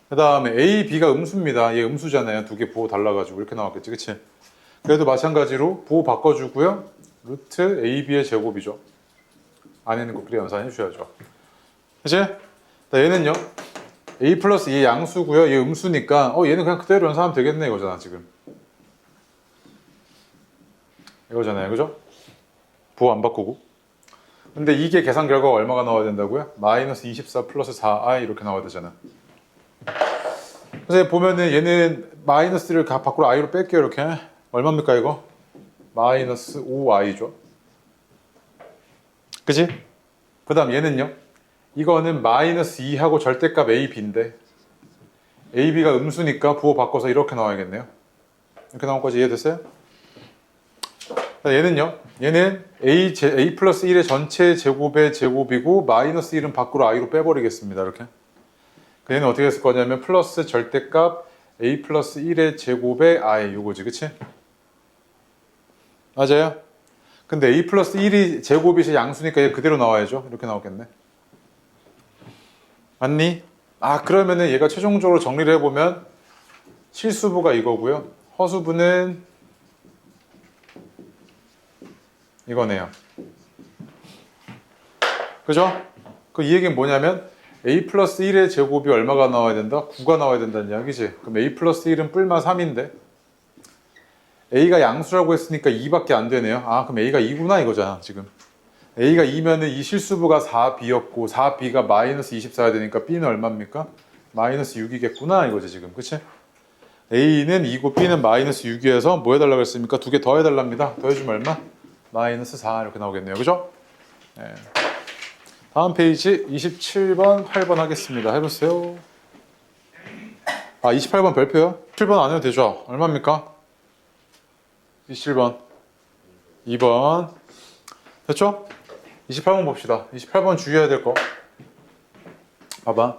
그 다음에 A, B가 음수입니다. 얘 음수잖아요. 두 개 부호 달라가지고 이렇게 나왔겠지, 그치? 그래도 마찬가지로 부호 바꿔주고요. 루트 A, B의 제곱이죠. 안에 있는 것끼리 연산해줘야죠. 그치? 얘는요. A 플러스 얘 양수고요. 얘 음수니까 얘는 그냥 그대로 연산하면 되겠네 이거잖아 지금. 이거잖아요, 그죠? 부호 안 바꾸고. 근데 이게 계산 결과가 얼마가 나와야 된다고요? 마이너스 24 플러스 4i 이렇게 나와야 되잖아. 그래서 보면은 얘는 마이너스를 밖으로 i로 뺄게요 이렇게. 얼마입니까 이거? 마이너스 5i죠. 그치? 그 다음 얘는요. 이거는 마이너스 2하고 절대값 a, b인데 a, b가 음수니까 부호 바꿔서 이렇게 나와야겠네요. 이렇게 나온 거지. 이해됐어요? 얘는요. 얘는 a 플러스 1의 전체 제곱의 제곱이고 마이너스 1은 밖으로 i로 빼버리겠습니다. 이렇게. 얘는 어떻게 했을 거냐면 플러스 절대값 a 플러스 1의 제곱의 i 요거지. 그치? 맞아요? 근데 a 플러스 1이 제곱이 양수니까 얘 그대로 나와야죠. 이렇게 나오겠네. 맞니? 그러면은 얘가 최종적으로 정리를 해보면 실수부가 이거고요. 허수부는 이거네요. 그죠? 이 얘기는 뭐냐면 a 플러스 1의 제곱이 얼마가 나와야 된다? 9가 나와야 된다는 이야기지. 그럼 a 플러스 1은 뿔마 3인데 a가 양수라고 했으니까 2밖에 안 되네요. 그럼 a가 2구나 이거잖아 지금. a가 2면은 이 실수부가 4b였고 4b가 마이너스 24야 되니까 b는 얼마입니까? 마이너스 6이겠구나 이거지 지금. 그치? a는 2고 b는 마이너스 6이어서 뭐 해달라고 했습니까? 두 개 더 해달랍니다. 더해주면 얼마? 마이너스 4 이렇게 나오겠네요. 그죠? 네. 다음 페이지 27번, 8번 하겠습니다. 해보세요. 28번 별표요? 7번 안 해도 되죠? 얼마입니까? 27번 2번 됐죠? 28번 봅시다. 28번 주의해야 될 거 봐봐.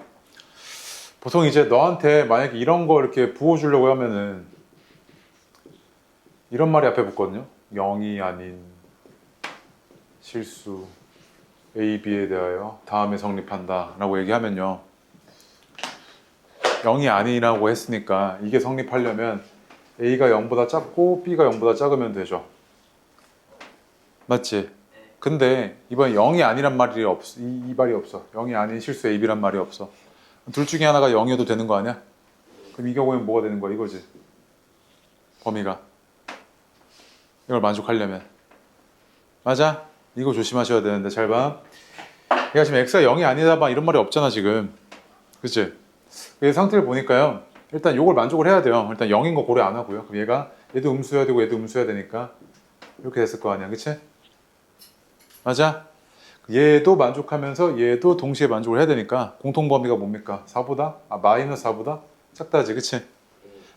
보통 이제 너한테 만약에 이런 거 이렇게 부어주려고 하면은 이런 말이 앞에 붙거든요. 0이 아닌 실수 A, B에 대하여 다음에 성립한다 라고 얘기하면요, 0이 아니라고 했으니까 이게 성립하려면 A가 0보다 작고 B가 0보다 작으면 되죠. 맞지? 근데 이번 0이 아니란 말이 없어. 이 말이 없어. 0이 아닌 실수 A, B란 말이 없어. 둘 중에 하나가 0이어도 되는 거 아니야? 그럼 이 경우에는 뭐가 되는 거야 이거지. 범위가 이걸 만족하려면. 맞아? 이거 조심하셔야 되는데 잘 봐. 얘가 지금 x가 0이 아니다 봐 이런 말이 없잖아 지금. 그치? 그 상태를 보니까요, 일단 요걸 만족을 해야 돼요. 일단 0인 거 고려 안 하고요. 그럼 얘도 음수여야 되고 얘도 음수여야 되니까 이렇게 됐을 거 아니야. 그치? 맞아? 얘도 만족하면서 얘도 동시에 만족을 해야 되니까 공통 범위가 뭡니까? 4보다? 마이너스 4보다 작다지. 그치?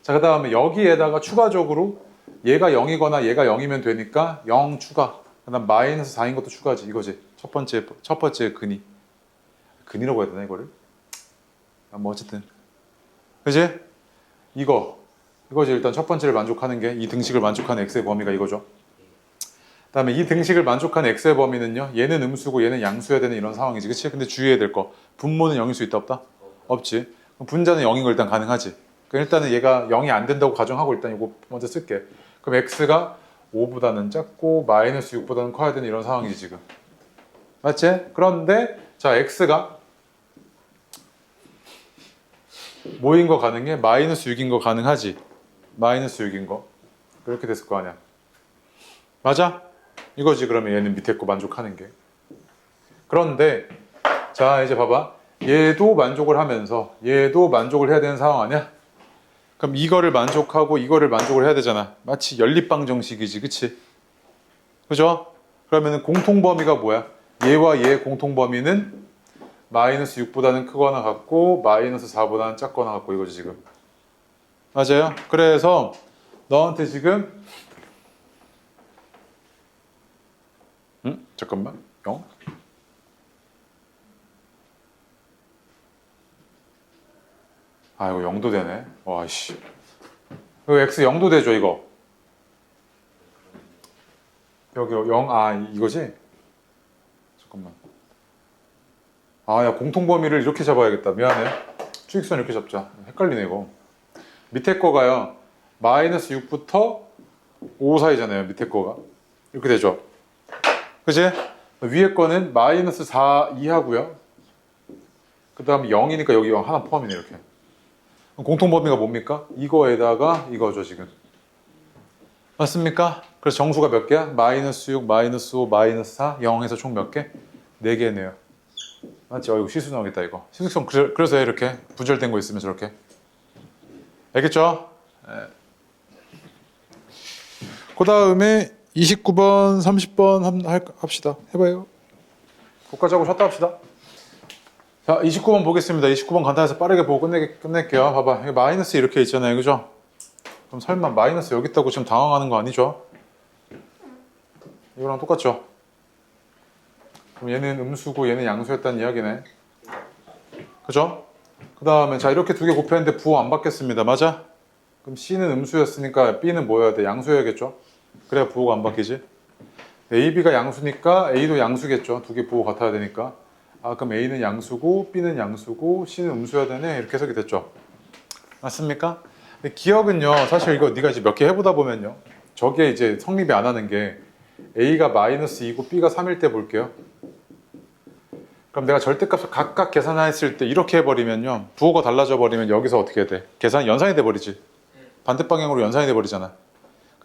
자, 그 다음에 여기에다가 추가적으로 얘가 0이거나 얘가 0이면 되니까 0 추가. 그 다음 마이너스 4인 것도 추가지. 이거지. 첫 번째 근이라고 해야 되나 이거를? 뭐 어쨌든. 그치? 이거지. 일단 첫 번째를 만족하는 게 이 등식을 만족하는 x의 범위가 이거죠. 그 다음에 이 등식을 만족하는 x의 범위는요, 얘는 음수고 얘는 양수여야 되는 이런 상황이지. 그치? 근데 주의해야 될 거, 분모는 0일 수 있다 없다? 없지. 그럼 분자는 0인 거 일단 가능하지. 그럼 일단은 얘가 0이 안 된다고 가정하고 일단 이거 먼저 쓸게. 그럼 x가 5보다는 작고 마이너스 6보다는 커야 되는 이런 상황이지 지금. 맞지? 그런데 자, x가 뭐인 거 가능해? 마이너스 6인 거 가능하지. 마이너스 6인 거. 그렇게 됐을 거 아니야. 맞아? 이거지. 그러면 얘는 밑에 거 만족하는 게. 그런데 자, 이제 봐봐. 얘도 만족을 하면서 얘도 만족을 해야 되는 상황 아니야? 그럼 이거를 만족하고 이거를 만족을 해야 되잖아. 마치 연립방정식이지. 그치? 그죠? 그러면 공통범위가 뭐야? 얘와 얘의 공통범위는 마이너스 6보다는 크거나 같고 마이너스 4보다는 작거나 같고 이거지 지금. 맞아요? 그래서 너한테 지금 잠깐만. 0? 이거 0도 되네. 와씨. 이거 x 0도 되죠 이거. 여기 0, 이거지? 잠깐만. 야, 공통범위를 이렇게 잡아야겠다. 미안해. 추익선 이렇게 잡자. 헷갈리네 이거. 밑에 거가요, 마이너스 6부터 5 사이잖아요. 밑에 거가 이렇게 되죠. 그치? 위에 거는 마이너스 4 이하고요. 그 다음에 0이니까 여기 0 하나 포함이네 이렇게. 공통범위가 뭡니까? 이거에다가 이거죠 지금. 맞습니까? 그래서 정수가 몇 개야? 마이너스 6, 마이너스 5, 마이너스 4, 0에서 총 몇 개? 4개네요. 맞지? 이거 실수 나오겠다 이거. 실수성 그래서 이렇게 분절된 거 있으면 저렇게. 알겠죠? 네. 그 다음에 29번, 30번 합시다. 해봐요. 거기까지 하고 쉬었다 합시다. 자, 29번 보겠습니다. 29번 간단해서 빠르게 보고 끝낼게요. 봐봐. 여기 마이너스 이렇게 있잖아요. 그죠? 그럼 설마 마이너스 여기 있다고 지금 당황하는 거 아니죠? 이거랑 똑같죠? 그럼 얘는 음수고 얘는 양수였다는 이야기네. 그죠? 그 다음에 자, 이렇게 두 개 곱했는데 부호 안 바뀌었습니다. 맞아? 그럼 C는 음수였으니까 B는 뭐여야 돼? 양수여야겠죠? 그래야 부호가 안 바뀌지. A, B가 양수니까 A도 양수겠죠. 두 개 부호 같아야 되니까. 아 그럼 A는 양수고 B는 양수고 C는 음수여야 되네 이렇게 해석이 됐죠. 맞습니까? 근데 기억은요 사실 이거 네가 이제 몇 개 해보다 보면요 저게 이제 성립이 안 하는 게 A가 마이너스 2고 B가 3일 때 볼게요. 그럼 내가 절대값을 각각 계산했을 때 이렇게 해버리면요 부호가 달라져 버리면 여기서 어떻게 해야 돼? 계산 연산이 돼 버리지. 반대 방향으로 연산이 돼 버리잖아.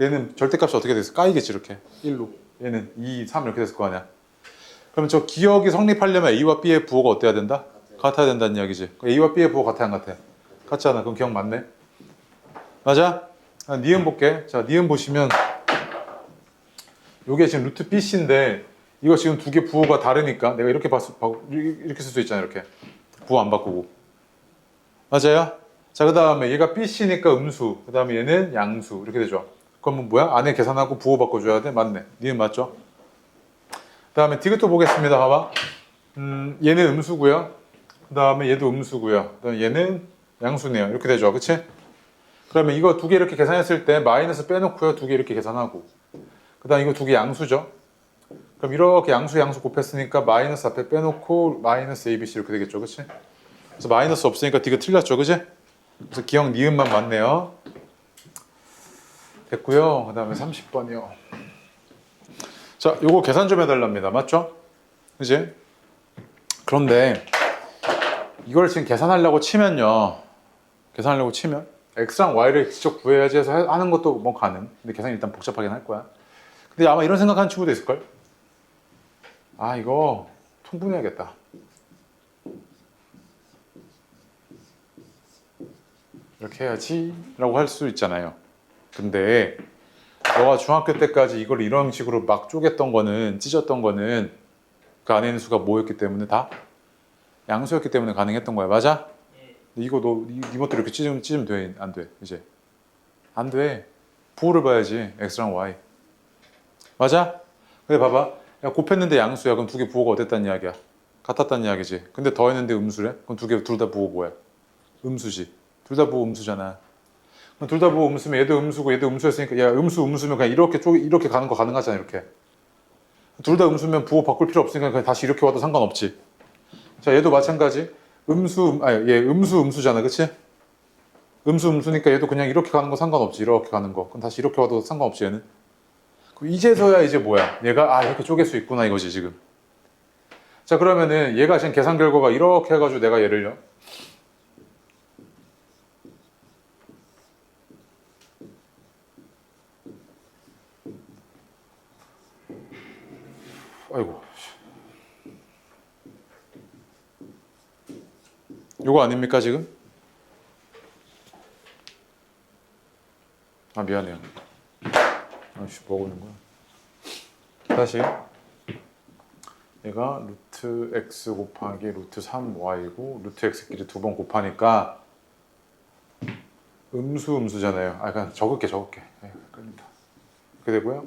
얘는 절대값이 어떻게 됐어? 까이겠지 이렇게 1로 얘는 2, 3 이렇게 됐을 거 아니야. 그럼 저 기억이 성립하려면 A와 B의 부호가 어때야 된다? 같아야 된다는 이야기지. A와 B의 부호 같아 안 같아? 같잖아. 그럼 기억 맞네. 맞아? 니은 볼게. 자, 니은 보시면 요게 지금 루트 BC인데 이거 지금 두 개 부호가 다르니까 내가 이렇게 이렇게 쓸 수 있잖아. 이렇게 부호 안 바꾸고. 맞아요? 자, 그 다음에 얘가 BC니까 음수. 그 다음에 얘는 양수. 이렇게 되죠. 그러면 뭐야? 안에 계산하고 부호 바꿔줘야 돼? 맞네. 니은 맞죠? 그 다음에 디귿도 보겠습니다. 봐봐. 얘는 음수고요. 그 다음에 얘도 음수고요. 그 다음에 얘는 양수네요. 이렇게 되죠. 그치? 그러면 이거 두 개 이렇게 계산했을 때 마이너스 빼놓고요. 두 개 이렇게 계산하고. 그 다음 이거 두 개 양수죠. 그럼 이렇게 양수 곱했으니까 마이너스 앞에 빼놓고 마이너스 ABC 이렇게 되겠죠. 그치? 그래서 마이너스 없으니까 디귿 틀렸죠. 그치? 그래서 기억 니은만 맞네요. 됐고요. 그 다음에 30번이요. 자, 요거 계산 좀 해달랍니다. 맞죠? 그지? 그런데 이걸 지금 계산하려고 치면요. 계산하려고 치면 x랑 y를 직접 구해야지 해서 하는 것도 뭐 가능. 근데 계산이 일단 복잡하긴 할 거야. 근데 아마 이런 생각하는 친구도 있을걸? 아, 이거 통분해야겠다. 이렇게 해야지 라고 할 수 있잖아요. 근데 너가 중학교 때까지 이걸 이런 식으로 막 쪼갰던 거는, 찢었던 거는 그 안에 있는 수가 뭐였기 때문에 다 양수였기 때문에 가능했던 거야. 맞아? 근데 이거 네 멋대로 이렇게 찢으면 돼? 안 돼? 이제 안 돼. 부호를 봐야지. x랑 y. 맞아? 근데 봐봐. 야, 곱했는데 양수야. 그럼 두 개 부호가 어땠다는 이야기야? 같았다는 이야기지. 근데 더했는데 음수래? 그럼 둘 다 부호 뭐야? 음수지. 둘 다 부호 음수잖아. 그럼 둘 다 부호 음수면 얘도 음수고 얘도 음수였으니까 야 음수면 그냥 이렇게 가는 거 가능하잖아. 이렇게. 둘 다 음수면 부호 바꿀 필요 없으니까 그냥 다시 이렇게 와도 상관없지. 자, 얘도 마찬가지. 얘 음수잖아. 그치? 음수니까 얘도 그냥 이렇게 가는 거 상관없지. 이렇게 가는 거. 그럼 다시 이렇게 와도 상관없지, 얘는. 이제서야 이제 뭐야? 얘가, 이렇게 쪼갤 수 있구나, 이거지, 지금. 자, 그러면은 얘가 지금 계산 결과가 이렇게 해가지고 내가 얘를요. 아이고. 요거 아닙니까, 지금? 아, 미안해요. 아씨, 뭐하고 있는 거야? 다시. 얘가 루트 x 곱하기 루트 3y고 루트 x끼리 두 번 곱하니까 음수잖아요. 그냥 적을게. 끌린다. 이렇게 되고요.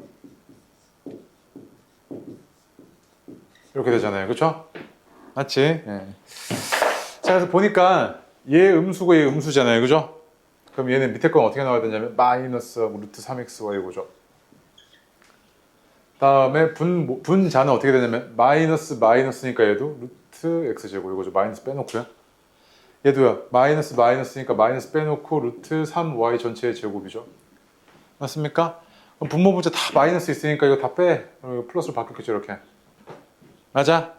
이렇게 되잖아요. 그쵸? 맞지? 예. 자, 그래서 보니까 얘 음수고 얘 음수잖아요. 그죠? 그럼 얘는 밑에 건 어떻게 나와야 되냐면 마이너스 루트 3xy고죠. 다음에 분자는 어떻게 되냐면 마이너스니까 얘도 루트 x제곱 이거죠. 마이너스 빼놓고요. 얘도요. 마이너스니까 마이너스 빼놓고 루트 3y 전체의 제곱이죠. 맞습니까? 그럼 분모 분자 다 마이너스 있으니까 이거 다 빼. 플러스로 바뀌었겠죠. 이렇게. 맞아?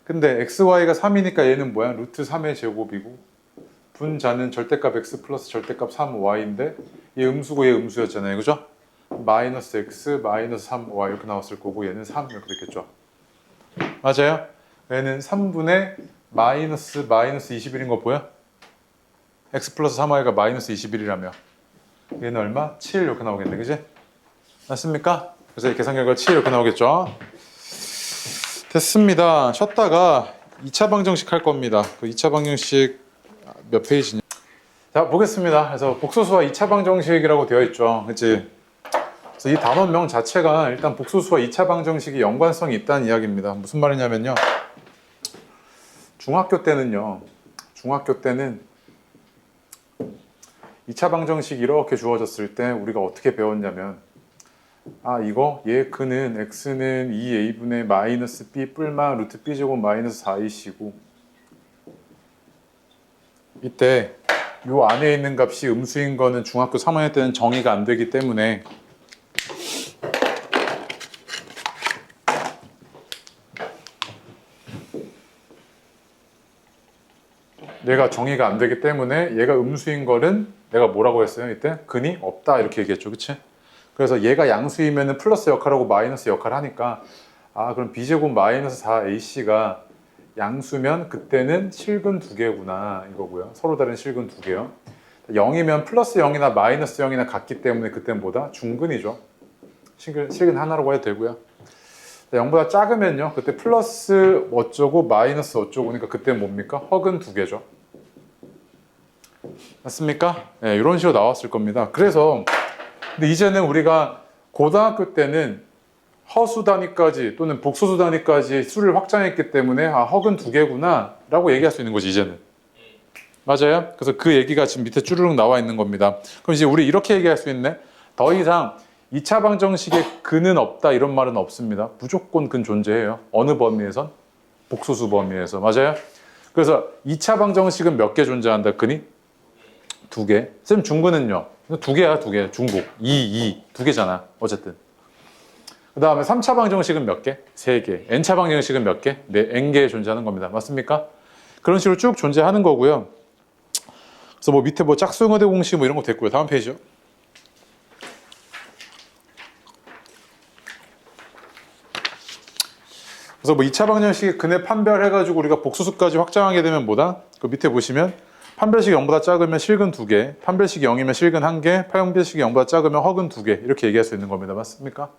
근데 xy가 3이니까 얘는 뭐야? 루트 3의 제곱이고 분자는 절대값 x 플러스 절대값 3y인데 얘 음수고 얘 음수였잖아요. 그죠? 마이너스 x 마이너스 3y 이렇게 나왔을 거고 얘는 3 이렇게 됐겠죠. 맞아요? 얘는 3분의 마이너스 21인 거 보여? x 플러스 3y가 마이너스 21이라며 얘는 얼마? 7 이렇게 나오겠네. 그지? 맞습니까? 그래서 이 계산 결과 7 이렇게 나오겠죠. 됐습니다. 쉬었다가 2차 방정식 할 겁니다. 그 2차 방정식 몇 페이지냐? 자, 보겠습니다. 그래서 복소수와 2차 방정식이라고 되어 있죠. 그치? 그래서 이 단원명 자체가 일단 복소수와 2차 방정식이 연관성이 있다는 이야기입니다. 무슨 말이냐면요. 중학교 때는 2차 방정식이 이렇게 주어졌을 때 우리가 어떻게 배웠냐면 아 이거 얘 그는 x는 2a분의 마이너스 b 뿔마 루트 b제곱 마이너스 4ac고 이때 요 안에 있는 값이 음수인 거는 중학교 3학년 때는 정의가 안 되기 때문에 얘가 정의가 안 되기 때문에 얘가 음수인 거는 내가 뭐라고 했어요? 이때 근이 없다 이렇게 얘기했죠, 그치? 그래서 얘가 양수이면은 플러스 역할하고 마이너스 역할을 하니까 아 그럼 b제곱 마이너스 4ac가 양수면 그때는 실근 두 개구나 이거고요. 서로 다른 실근 두 개요. 0이면 플러스 0이나 마이너스 0이나 같기 때문에 그때는 뭐다? 중근이죠. 실근 하나라고 해도 되고요. 0보다 작으면요. 그때 플러스 어쩌고 마이너스 어쩌고 그러니까 그때는 뭡니까? 허근 두 개죠. 맞습니까? 네, 이런 식으로 나왔을 겁니다. 그래서 근데 이제는 우리가 고등학교 때는 허수 단위까지 또는 복소수 단위까지 수를 확장했기 때문에 아 허근 두 개구나 라고 얘기할 수 있는 거지 이제는. 맞아요? 그래서 그 얘기가 지금 밑에 쭈르륵 나와 있는 겁니다. 그럼 이제 우리 이렇게 얘기할 수 있네. 더 이상 2차 방정식에 근은 없다 이런 말은 없습니다. 무조건 근 존재해요. 어느 범위에선? 복소수 범위에서. 맞아요? 그래서 2차 방정식은 몇 개 존재한다 근이? 두 개. 쌤 중근은요? 두 개야 두 개. 중복. 2, 두 개잖아. 어쨌든. 그 다음에 3차 방정식은 몇 개? 세 개. n차 방정식은 몇 개? 네, n개 존재하는 겁니다. 맞습니까? 그런 식으로 쭉 존재하는 거고요. 그래서 뭐 밑에 뭐 짝수응하대 공식 뭐 이런 거 됐고요. 다음 페이지요. 그래서 뭐 2차 방정식의 근의 판별해가지고 우리가 복수수까지 확장하게 되면 뭐다? 그 밑에 보시면 판별식이 0보다 작으면 실근 2개, 판별식이 0이면 실근 1개, 판별식이 0보다 작으면 허근 2개 이렇게 얘기할 수 있는 겁니다. 맞습니까?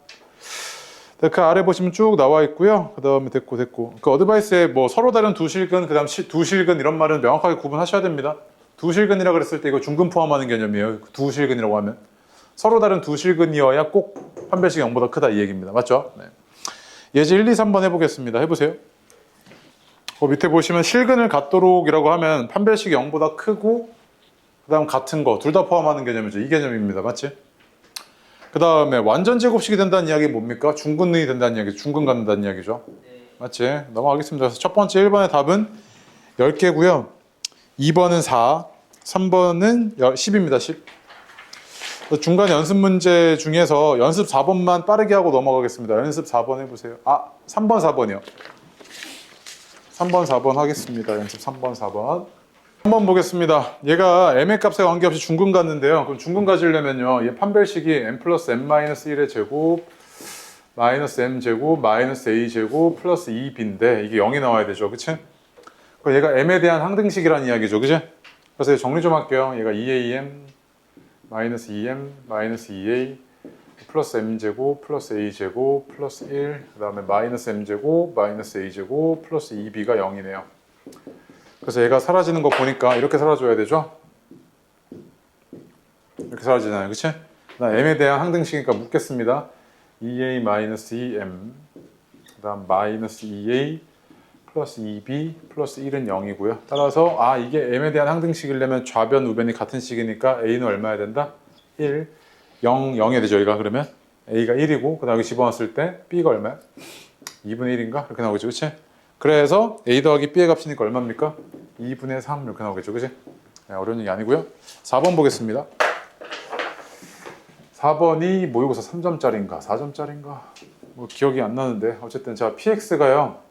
그 아래 보시면 쭉 나와 있고요. 그 다음에 됐고. 그 어드바이스에 뭐 서로 다른 두 실근, 그 다음 두 실근 이런 말은 명확하게 구분하셔야 됩니다. 두 실근이라 그랬을 때 이거 중근 포함하는 개념이에요. 두 실근이라고 하면. 서로 다른 두 실근이어야 꼭 판별식이 0보다 크다 이 얘기입니다. 맞죠? 네. 예제 1, 2, 3번 해보겠습니다. 해보세요. 밑에 보시면 실근을 갖도록이라고 하면 판별식이 0보다 크고 그 다음 같은 거 둘 다 포함하는 개념이죠. 이 개념입니다. 맞지? 그 다음에 완전 제곱식이 된다는 이야기 뭡니까? 중근능이 된다는 이야기죠. 중근 갖는다는 이야기죠. 맞지? 넘어가겠습니다. 그래서 첫 번째 1번의 답은 10개고요. 2번은 4, 3번은 10입니다. 10. 중간 연습 문제 중에서 연습 4번만 빠르게 하고 넘어가겠습니다. 연습 4번 해보세요. 아, 3번, 4번이요. 3번, 4번 하겠습니다. 연습 3번, 4번. 한번 보겠습니다. 얘가 m의 값에 관계없이 중근 갖는데요. 그럼 중근 가지려면요. 얘 판별식이 m 플러스 m-1의 제곱 마이너스 m제곱 마이너스 a제곱 플러스 2b인데 이게 0이 나와야 되죠. 그치? 그럼 얘가 m에 대한 항등식이라는 이야기죠. 그치? 그래서 정리 좀 할게요. 얘가 2am 마이너스 2m 마이너스 2a 플러스 m제곱 플러스 a제곱 플러스 1 그 다음에 마이너스 m제곱 마이너스 a제곱 플러스 2b가 0이네요. 그래서 얘가 사라지는 거 보니까 이렇게 사라져야 되죠? 이렇게 사라지잖아요. 그치? m에 대한 항등식이니까 묻겠습니다. 2a 마이너스 2m 그 다음 마이너스 2a 플러스 2b 플러스 1은 0이고요. 따라서 아 이게 m에 대한 항등식이려면 좌변 우변이 같은 식이니까 a는 얼마야 된다? 1 0, 0이 되죠. 여기가 그러면 a가 1이고 그 다음에 집어넣었을 때 b가 얼마야? 2분의 1인가? 이렇게 나오겠죠. 그치? 그래서 a 더하기 b의 값이니까 얼마입니까? 2분의 3 이렇게 나오겠죠. 그치? 네, 어려운 얘기 아니고요. 4번 보겠습니다. 4번이 모의고사 3점짜리인가 4점짜리인가 뭐 기억이 안 나는데 어쨌든 자 px가요.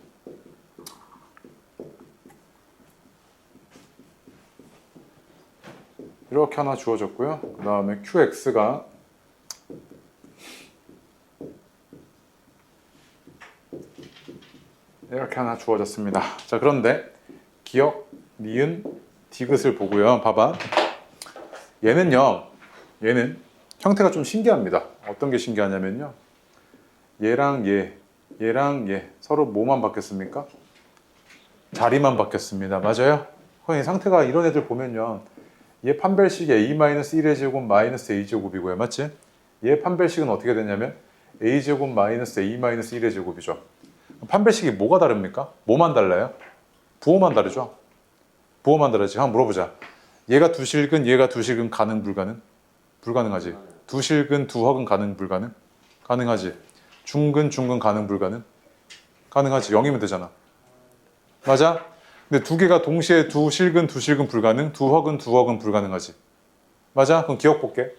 이렇게 하나 주어졌고요. 그 다음에 qx가 이렇게 하나 주어졌습니다. 자 그런데 기억, 니은, 디귿을 보고요. 봐봐. 얘는 형태가 좀 신기합니다. 어떤 게 신기하냐면요. 얘랑 얘 서로 뭐만 바뀌었습니까? 자리만 바뀌었습니다. 맞아요? 그럼 상태가 이런 애들 보면요. 얘 판별식이 a-1의 제곱 마이너스 a제곱이고요. 맞지? 얘 판별식은 어떻게 되냐면 a제곱 마이너스 a-1의 제곱이죠. 판별식이 뭐가 다릅니까? 뭐만 달라요? 부호만 다르죠? 부호만 다르지. 한번 물어보자. 얘가 두 실근, 얘가 두 실근 가능, 불가능? 불가능하지. 두 실근, 두 허근 가능, 불가능? 가능하지. 중근 가능 불가능? 가능하지. 0이면 되잖아. 맞아? 근데 두 개가 동시에 두 실근 불가능, 두 허근 불가능하지. 맞아? 그럼 기억 볼게.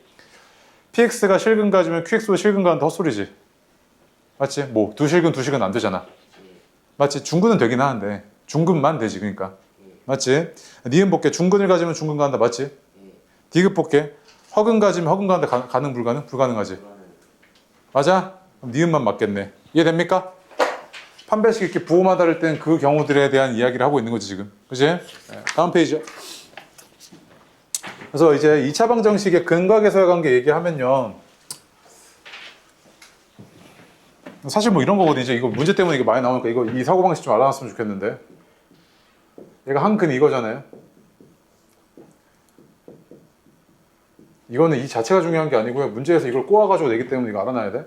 px가 실근 가지면 qx도 실근 가는데 헛소리지. 맞지? 뭐 두 실근 안 되잖아. 맞지? 중근은 되긴 하는데 중근만 되지. 그러니까 맞지? 니은 볼게. 중근을 가지면 중근 가는다. 맞지? 디귿 볼게. 허근 가지면 허근 가는데 가능 불가능? 불가능하지. 맞아? 그럼 니은만 맞겠네. 이해됩니까? 판별식 이렇게 부호만 다를 땐 그 경우들에 대한 이야기를 하고 있는 거지 지금. 그치? 네. 다음 페이지요. 그래서 이제 2차 방정식의 근각에서의 관계 얘기하면요. 사실 뭐 이런 거거든. 이제 이거 문제 때문에 이게 많이 나오니까 이거 이 사고방식 좀 알아놨으면 좋겠는데. 얘가 한근 이거잖아요. 이거는 이 자체가 중요한 게 아니고요. 문제에서 이걸 꼬아가지고 내기 때문에 이거 알아놔야 돼.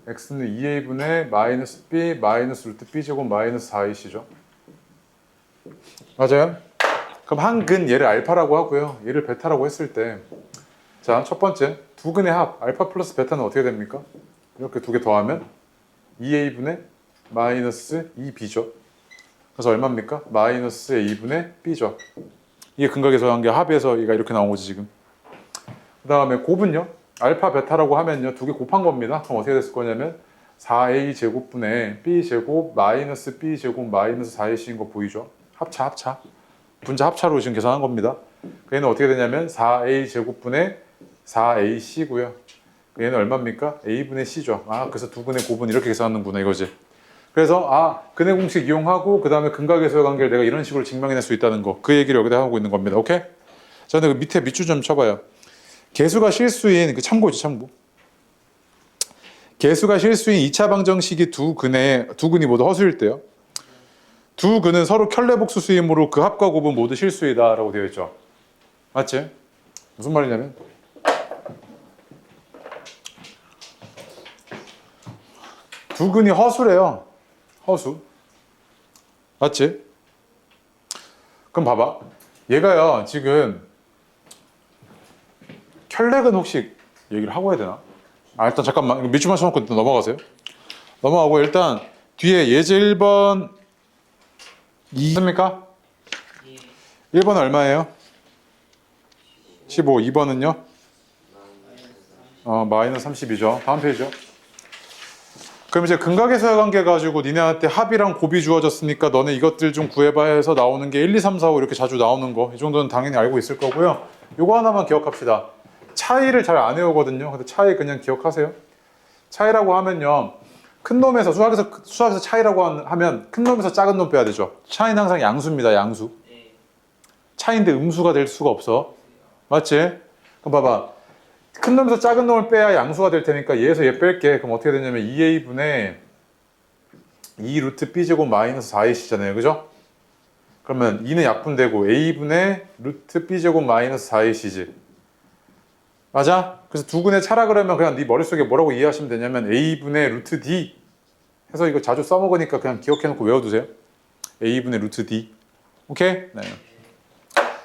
x는 2a분의 마이너스 b 마이너스 루트 b 제곱 마이너스 4ac죠. 맞아요? 그럼 한 근 얘를 알파라고 하고요. 얘를 베타라고 했을 때, 자, 첫 번째 두 근의 합 알파 플러스 베타는 어떻게 됩니까? 이렇게 두 개 더하면 2a분의 마이너스 2b죠. 그래서 얼마입니까? 마이너스 a분의 b죠. 이게 근각에서 한 게 합에서 얘가 이렇게 나온 거지 지금. 그 다음에 곱은요. 알파 베타라고 하면요. 두 개 곱한 겁니다. 그럼 어떻게 됐을 거냐면 4a 제곱분의 b 제곱 마이너스 b 제곱 마이너스 4ac인 거 보이죠? 합차. 분자 합차로 지금 계산한 겁니다. 얘는 어떻게 되냐면 4a 제곱분의 4ac고요. 얘는 얼마입니까? a분의 c죠. 그래서 두 근의 곱은 이렇게 계산하는구나 이거지. 그래서 근의 공식 이용하고 그 다음에 근각에서의 관계를 내가 이런 식으로 증명해낼 수 있다는 거. 그 얘기를 여기다 하고 있는 겁니다. 오케이? 자, 근데 그 밑에 밑줄 좀 쳐봐요. 개수가 실수인 그 참고지 참고. 개수가 실수인 2차 방정식이 두 근이 모두 허수일 때요. 두 근은 서로 켤레복수 수이므로 그 합과 곱은 모두 실수이다라고 되어 있죠. 맞지? 무슨 말이냐면 두 근이 허수래요. 허수. 맞지? 그럼 봐봐. 얘가요 지금 켤레근 혹시 얘기를 하고 해야 되나? 일단 잠깐만 밑줄만 쳐놓고 일단 넘어가세요. 넘어가고 일단 뒤에 예제 1번 2입니까? 1번은 얼마예요? 15. 2번은요? 마이너스 32죠. 다음 페이지요. 그럼 이제 근각에서의 관계 가지고 니네한테 합이랑 곱이 주어졌으니까 너네 이것들 좀 구해봐 해서 나오는 게 1, 2, 3, 4, 5 이렇게 자주 나오는 거. 이 정도는 당연히 알고 있을 거고요. 요거 하나만 기억합시다. 차이를 잘 안 외우거든요. 근데 차이 그냥 기억하세요. 차이라고 하면요. 큰 놈에서 수학에서 차이라고 하면 큰 놈에서 작은 놈 빼야 되죠. 차이는 항상 양수입니다. 양수. 차이인데 음수가 될 수가 없어. 맞지? 그럼 봐봐. 큰 놈에서 작은 놈을 빼야 양수가 될 테니까 얘에서 얘 뺄게. 그럼 어떻게 되냐면 2a분의 2 루트 b제곱 마이너스 4ac잖아요. 그죠? 그러면 2는 약분되고 a분의 루트 b제곱 마이너스 4ac지. 맞아? 그래서 두 근의 차라 그러면 그냥 네 머릿속에 뭐라고 이해하시면 되냐면 a분의 루트 d 해서 이거 자주 써먹으니까 그냥 기억해놓고 외워두세요. a분의 루트 d. 오케이? 네.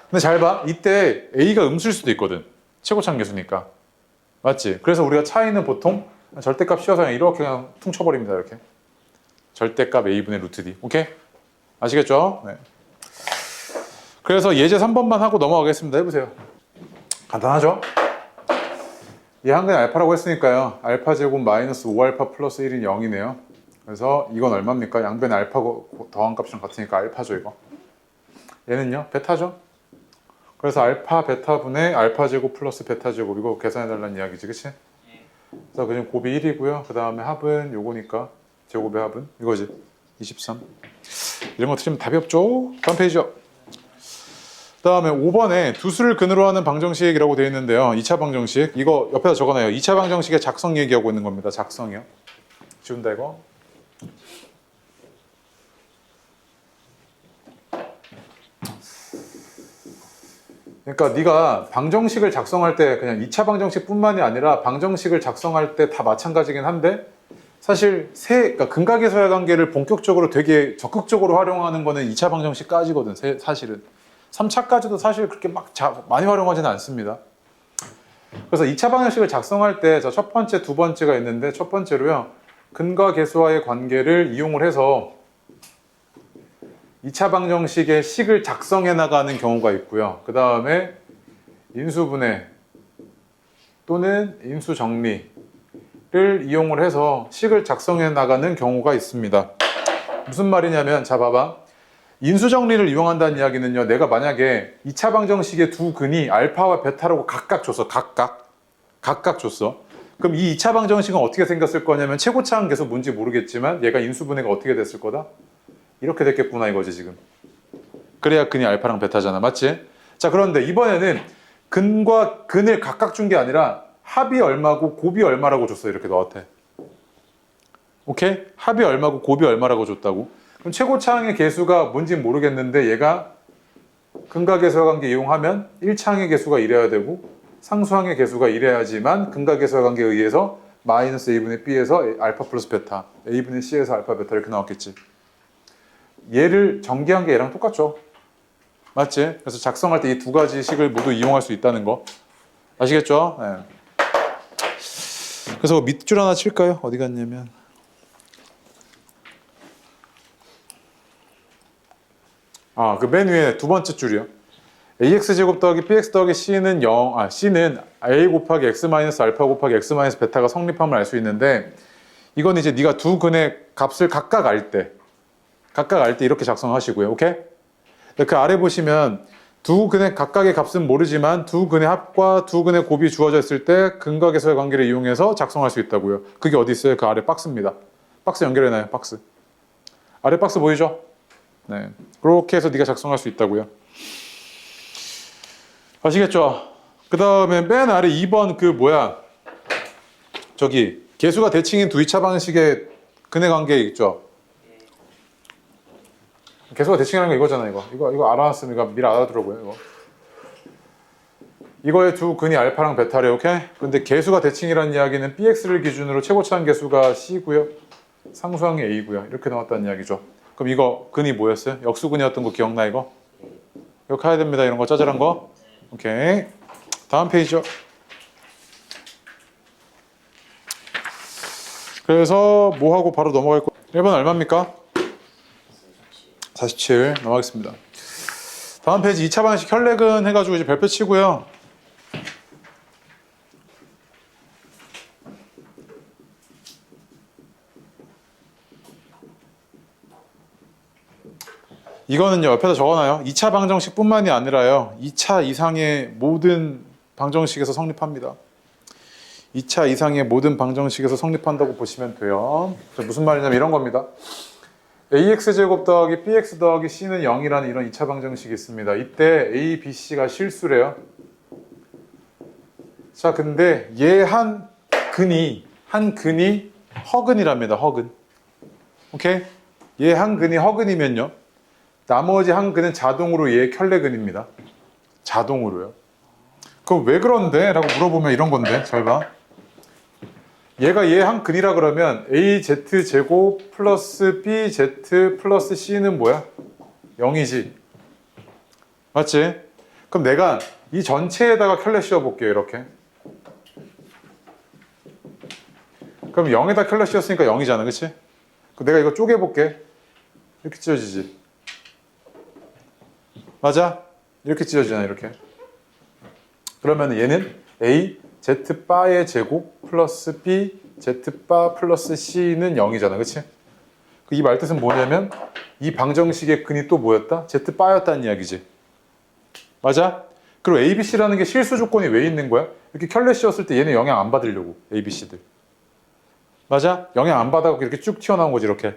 근데 잘 봐. 이때 a가 음수일 수도 있거든. 최고차는 계수니까. 맞지? 그래서 우리가 차이는 보통 절대값 씌워서 그냥 이렇게 그냥 퉁쳐버립니다. 이렇게. 절대값 a분의 루트 d. 오케이? 아시겠죠? 네. 그래서 예제 3번만 하고 넘어가겠습니다. 해보세요. 간단하죠? 얘 한근이 알파라고 했으니까요. 알파 제곱 마이너스 5알파 플러스 1인 0이네요. 그래서 이건 얼마입니까? 양변에 알파고 더한 값이랑 같으니까 알파죠 이거. 얘는요? 베타죠? 그래서 알파 베타분의 알파 제곱 플러스 베타 제곱 이거 계산해달라는 이야기지, 그치? 그래서 그냥 곱이 1이고요. 그 다음에 합은 요거니까 제곱의 합은 이거지. 23. 이런 거 틀리면 답이 없죠? 다음 페이지요. 그 다음에 5번에 두 수를 근으로 하는 방정식이라고 되어 있는데요. 2차 방정식. 이거 옆에다 적어놔요. 2차 방정식의 작성 얘기하고 있는 겁니다. 작성이요. 지운다 이거. 그러니까 네가 방정식을 작성할 때 그냥 2차 방정식뿐만이 아니라 방정식을 작성할 때 다 마찬가지긴 한데 사실 그러니까 근각에서의 관계를 본격적으로 되게 적극적으로 활용하는 거는 2차 방정식까지거든. 사실은 3차까지도 사실 그렇게 막 많이 활용하지는 않습니다. 그래서 2차 방정식을 작성할 때 첫 번째, 두 번째가 있는데 첫 번째로요. 근과 계수와의 관계를 이용을 해서 2차 방정식의 식을 작성해 나가는 경우가 있고요. 그 다음에 인수분해 또는 인수정리를 이용을 해서 식을 작성해 나가는 경우가 있습니다. 무슨 말이냐면 자 봐봐. 인수정리를 이용한다는 이야기는요. 내가 만약에 2차 방정식의 두 근이 알파와 베타라고 각각 줬어. 각각 줬어. 그럼 이 2차 방정식은 어떻게 생겼을 거냐면 최고차항 계속 뭔지 모르겠지만 얘가 인수분해가 어떻게 됐을 거다? 이렇게 됐겠구나 이거지 지금. 그래야 근이 알파랑 베타잖아. 맞지? 자 그런데 이번에는 근과 근을 각각 준 게 아니라 합이 얼마고 곱이 얼마라고 줬어. 이렇게 너한테. 오케이? 합이 얼마고 곱이 얼마라고 줬다고. 그럼 최고차항의 계수가 뭔지 모르겠는데 얘가 근과 계수와 관계 이용하면 1차항의 계수가 이래야 되고 상수항의 계수가 이래야지만 근과 계수와 관계에 의해서 마이너스 a분의 b에서 알파 플러스 베타, a분의 c에서 알파 베타 이렇게 나왔겠지. 얘를 전개한 게 얘랑 똑같죠. 맞지? 그래서 작성할 때 이 두 가지 식을 모두 이용할 수 있다는 거 아시겠죠? 네. 그래서 밑줄 하나 칠까요? 어디 갔냐면 그 맨 위에 두 번째 줄이요. ax제곱 더하기 bx 더하기 c는 c는 a 곱하기 x 마이너스 알파 곱하기 x 마이너스 베타가 성립함을 알 수 있는데 이건 이제 네가 두 근의 값을 각각 알 때 이렇게 작성하시고요. 오케이? 그 아래 보시면 두 근의 각각의 값은 모르지만 두 근의 합과 두 근의 곱이 주어져 있을 때 근과 계수의 관계를 이용해서 작성할 수 있다고요. 그게 어디 있어요? 그 아래 박스입니다. 박스 연결해놔요. 박스. 아래 박스 보이죠? 네. 그렇게 해서 네가 작성할 수 있다고요. 아시겠죠? 그 다음에 맨 아래 2번 저기 계수가 대칭인 두 2차 방식의 근의 관계 있죠? 계수가 대칭이라는 거 이거잖아. 이거 알아놨으면 이거 미리 알아두라고요. 이거의 두 근이 알파랑 베타래. 오케이? 근데 계수가 대칭이라는 이야기는 bx를 기준으로 최고차항 계수가 c고요. 상수항이 a고요. 이렇게 나왔다는 이야기죠. 그럼 이거 근이 뭐였어요? 역수근이었던 거 기억나 이거? 이거 가야 됩니다. 이런 거 짜잘한 거. 오케이. 다음 페이지요. 그래서 뭐 하고 바로 넘어갈 거. 1번 얼마입니까? 47 넘어가겠습니다. 다음 페이지 2차 방식 혈렉은 해가지고 이제 별표 치고요. 이거는요 옆에다 적어놔요. 2차 방정식 뿐만이 아니라요 2차 이상의 모든 방정식에서 성립합니다. 2차 이상의 모든 방정식에서 성립한다고 보시면 돼요. 무슨 말이냐면 이런 겁니다. ax제곱 더하기 bx 더하기 c는 0이라는 이런 2차 방정식이 있습니다. 이때 a, b, c가 실수래요. 자 근데 얘 한 근이 허근이랍니다. 허근. 오케이? 얘 한 근이 허근이면요 나머지 한 근은 자동으로 얘의 켤레근입니다. 자동으로요. 그럼 왜 그런데? 라고 물어보면 이런 건데 잘 봐. 얘가 얘 한 근이라 그러면 AZ제곱 플러스 BZ 플러스 C는 뭐야? 0이지. 맞지? 그럼 내가 이 전체에다가 켤레 씌워볼게요. 이렇게. 그럼 0에다 켤레 씌웠으니까 0이잖아. 그치? 그럼 내가 이거 쪼개볼게. 이렇게 찢어지지. 맞아? 이렇게 찢어지잖아. 이렇게. 그러면 얘는 A Z바의 제곱 플러스 B Z바 플러스 C는 0이잖아. 그치? 이 말 뜻은 뭐냐면 이 방정식의 근이 또 뭐였다? Z바였다는 이야기지. 맞아? 그리고 ABC라는 게 실수 조건이 왜 있는 거야? 이렇게 켤레 씌웠을 때 얘는 영향 안 받으려고. ABC들. 맞아? 영향 안 받아서 이렇게 쭉 튀어나온 거지. 이렇게.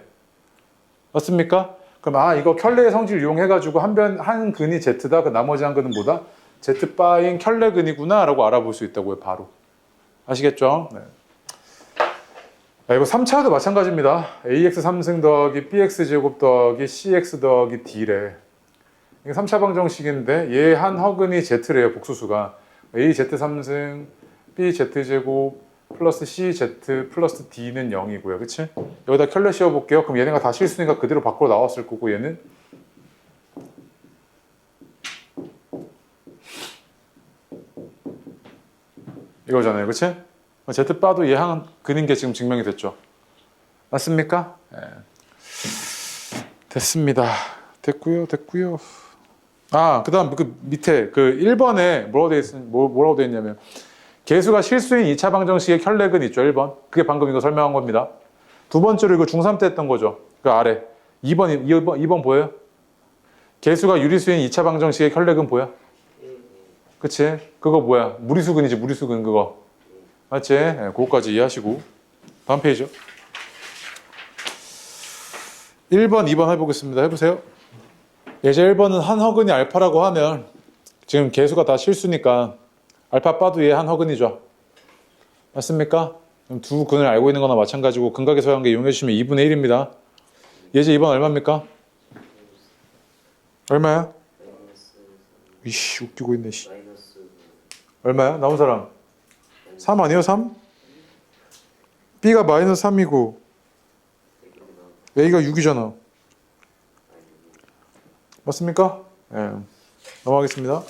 맞습니까? 그럼 이거 켤레의 성질을 이용해가지고 한 근이 Z다. 그 나머지 한 근은 뭐다? Z바인 켤레근이구나 라고 알아볼 수 있다고요. 바로. 아시겠죠? 네. 이거 3차도 마찬가지입니다. ax 3승 더하기 bx제곱 더하기 cx 더하기 d래. 이게 3차 방정식인데 얘 한 허근이 z래요. 복수수가. az 3승 bz제곱 플러스 cz 플러스 d는 0이고요. 그치? 여기다 켤레 씌워볼게요. 그럼 얘네가 다 실수니까 그대로 밖으로 나왔을 거고 얘는 이거잖아요. 그치? Z바도 얘한 근인 게 지금 증명이 됐죠. 맞습니까? 네. 됐습니다. 됐고요. 아, 그 다음 그 밑에 그 1번에 뭐라고 돼 있냐면 개수가 실수인 2차 방정식의 혈렉은 있죠. 1번. 그게 방금 이거 설명한 겁니다. 두 번째로 이거 중3 때 했던 거죠. 그 아래. 2번 보여요? 개수가 유리수인 2차 방정식의 혈렉은 보여? 그치? 그거 뭐야? 무리수근이지, 무리수근 그거. 맞지? 네, 그거까지 이해하시고. 다음 페이지요. 1번, 2번 해보겠습니다. 해보세요. 예제 1번은 한 허근이 알파라고 하면 지금 개수가 다 실수니까 알파 바도 얘 한 허근이죠. 맞습니까? 그럼 두 근을 알고 있는 거나 마찬가지고 근각의 서양계 이용해 주시면 2분의 1입니다. 예제 2번 얼마입니까? 얼마야? 이씨 웃기고 있네. 씨. 얼마야? 나온 사람 3 아니요? 3? B가 마이너스 3이고 A가 6이잖아. 맞습니까? 네. 넘어가겠습니다.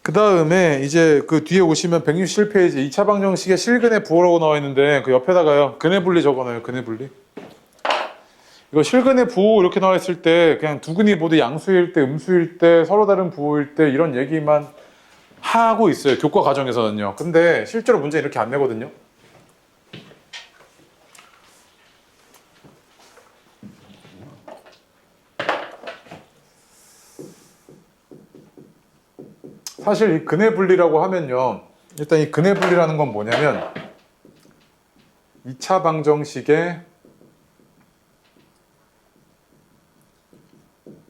그 다음에 이제 그 뒤에 오시면 167페이지 2차 방정식의 실근의 부호라고 나와 있는데 그 옆에다가요 근의 분리 적어놔요. 근의 분리. 이거 실근의 부호 이렇게 나와 있을 때 그냥 두 근이 모두 양수일 때 음수일 때 서로 다른 부호일 때 이런 얘기만 하고 있어요. 교과 과정에서는요. 근데 실제로 문제 이렇게 안 내거든요. 사실 이 근의 분리라고 하면요. 일단 이 근의 분리라는 건 뭐냐면 2차 방정식의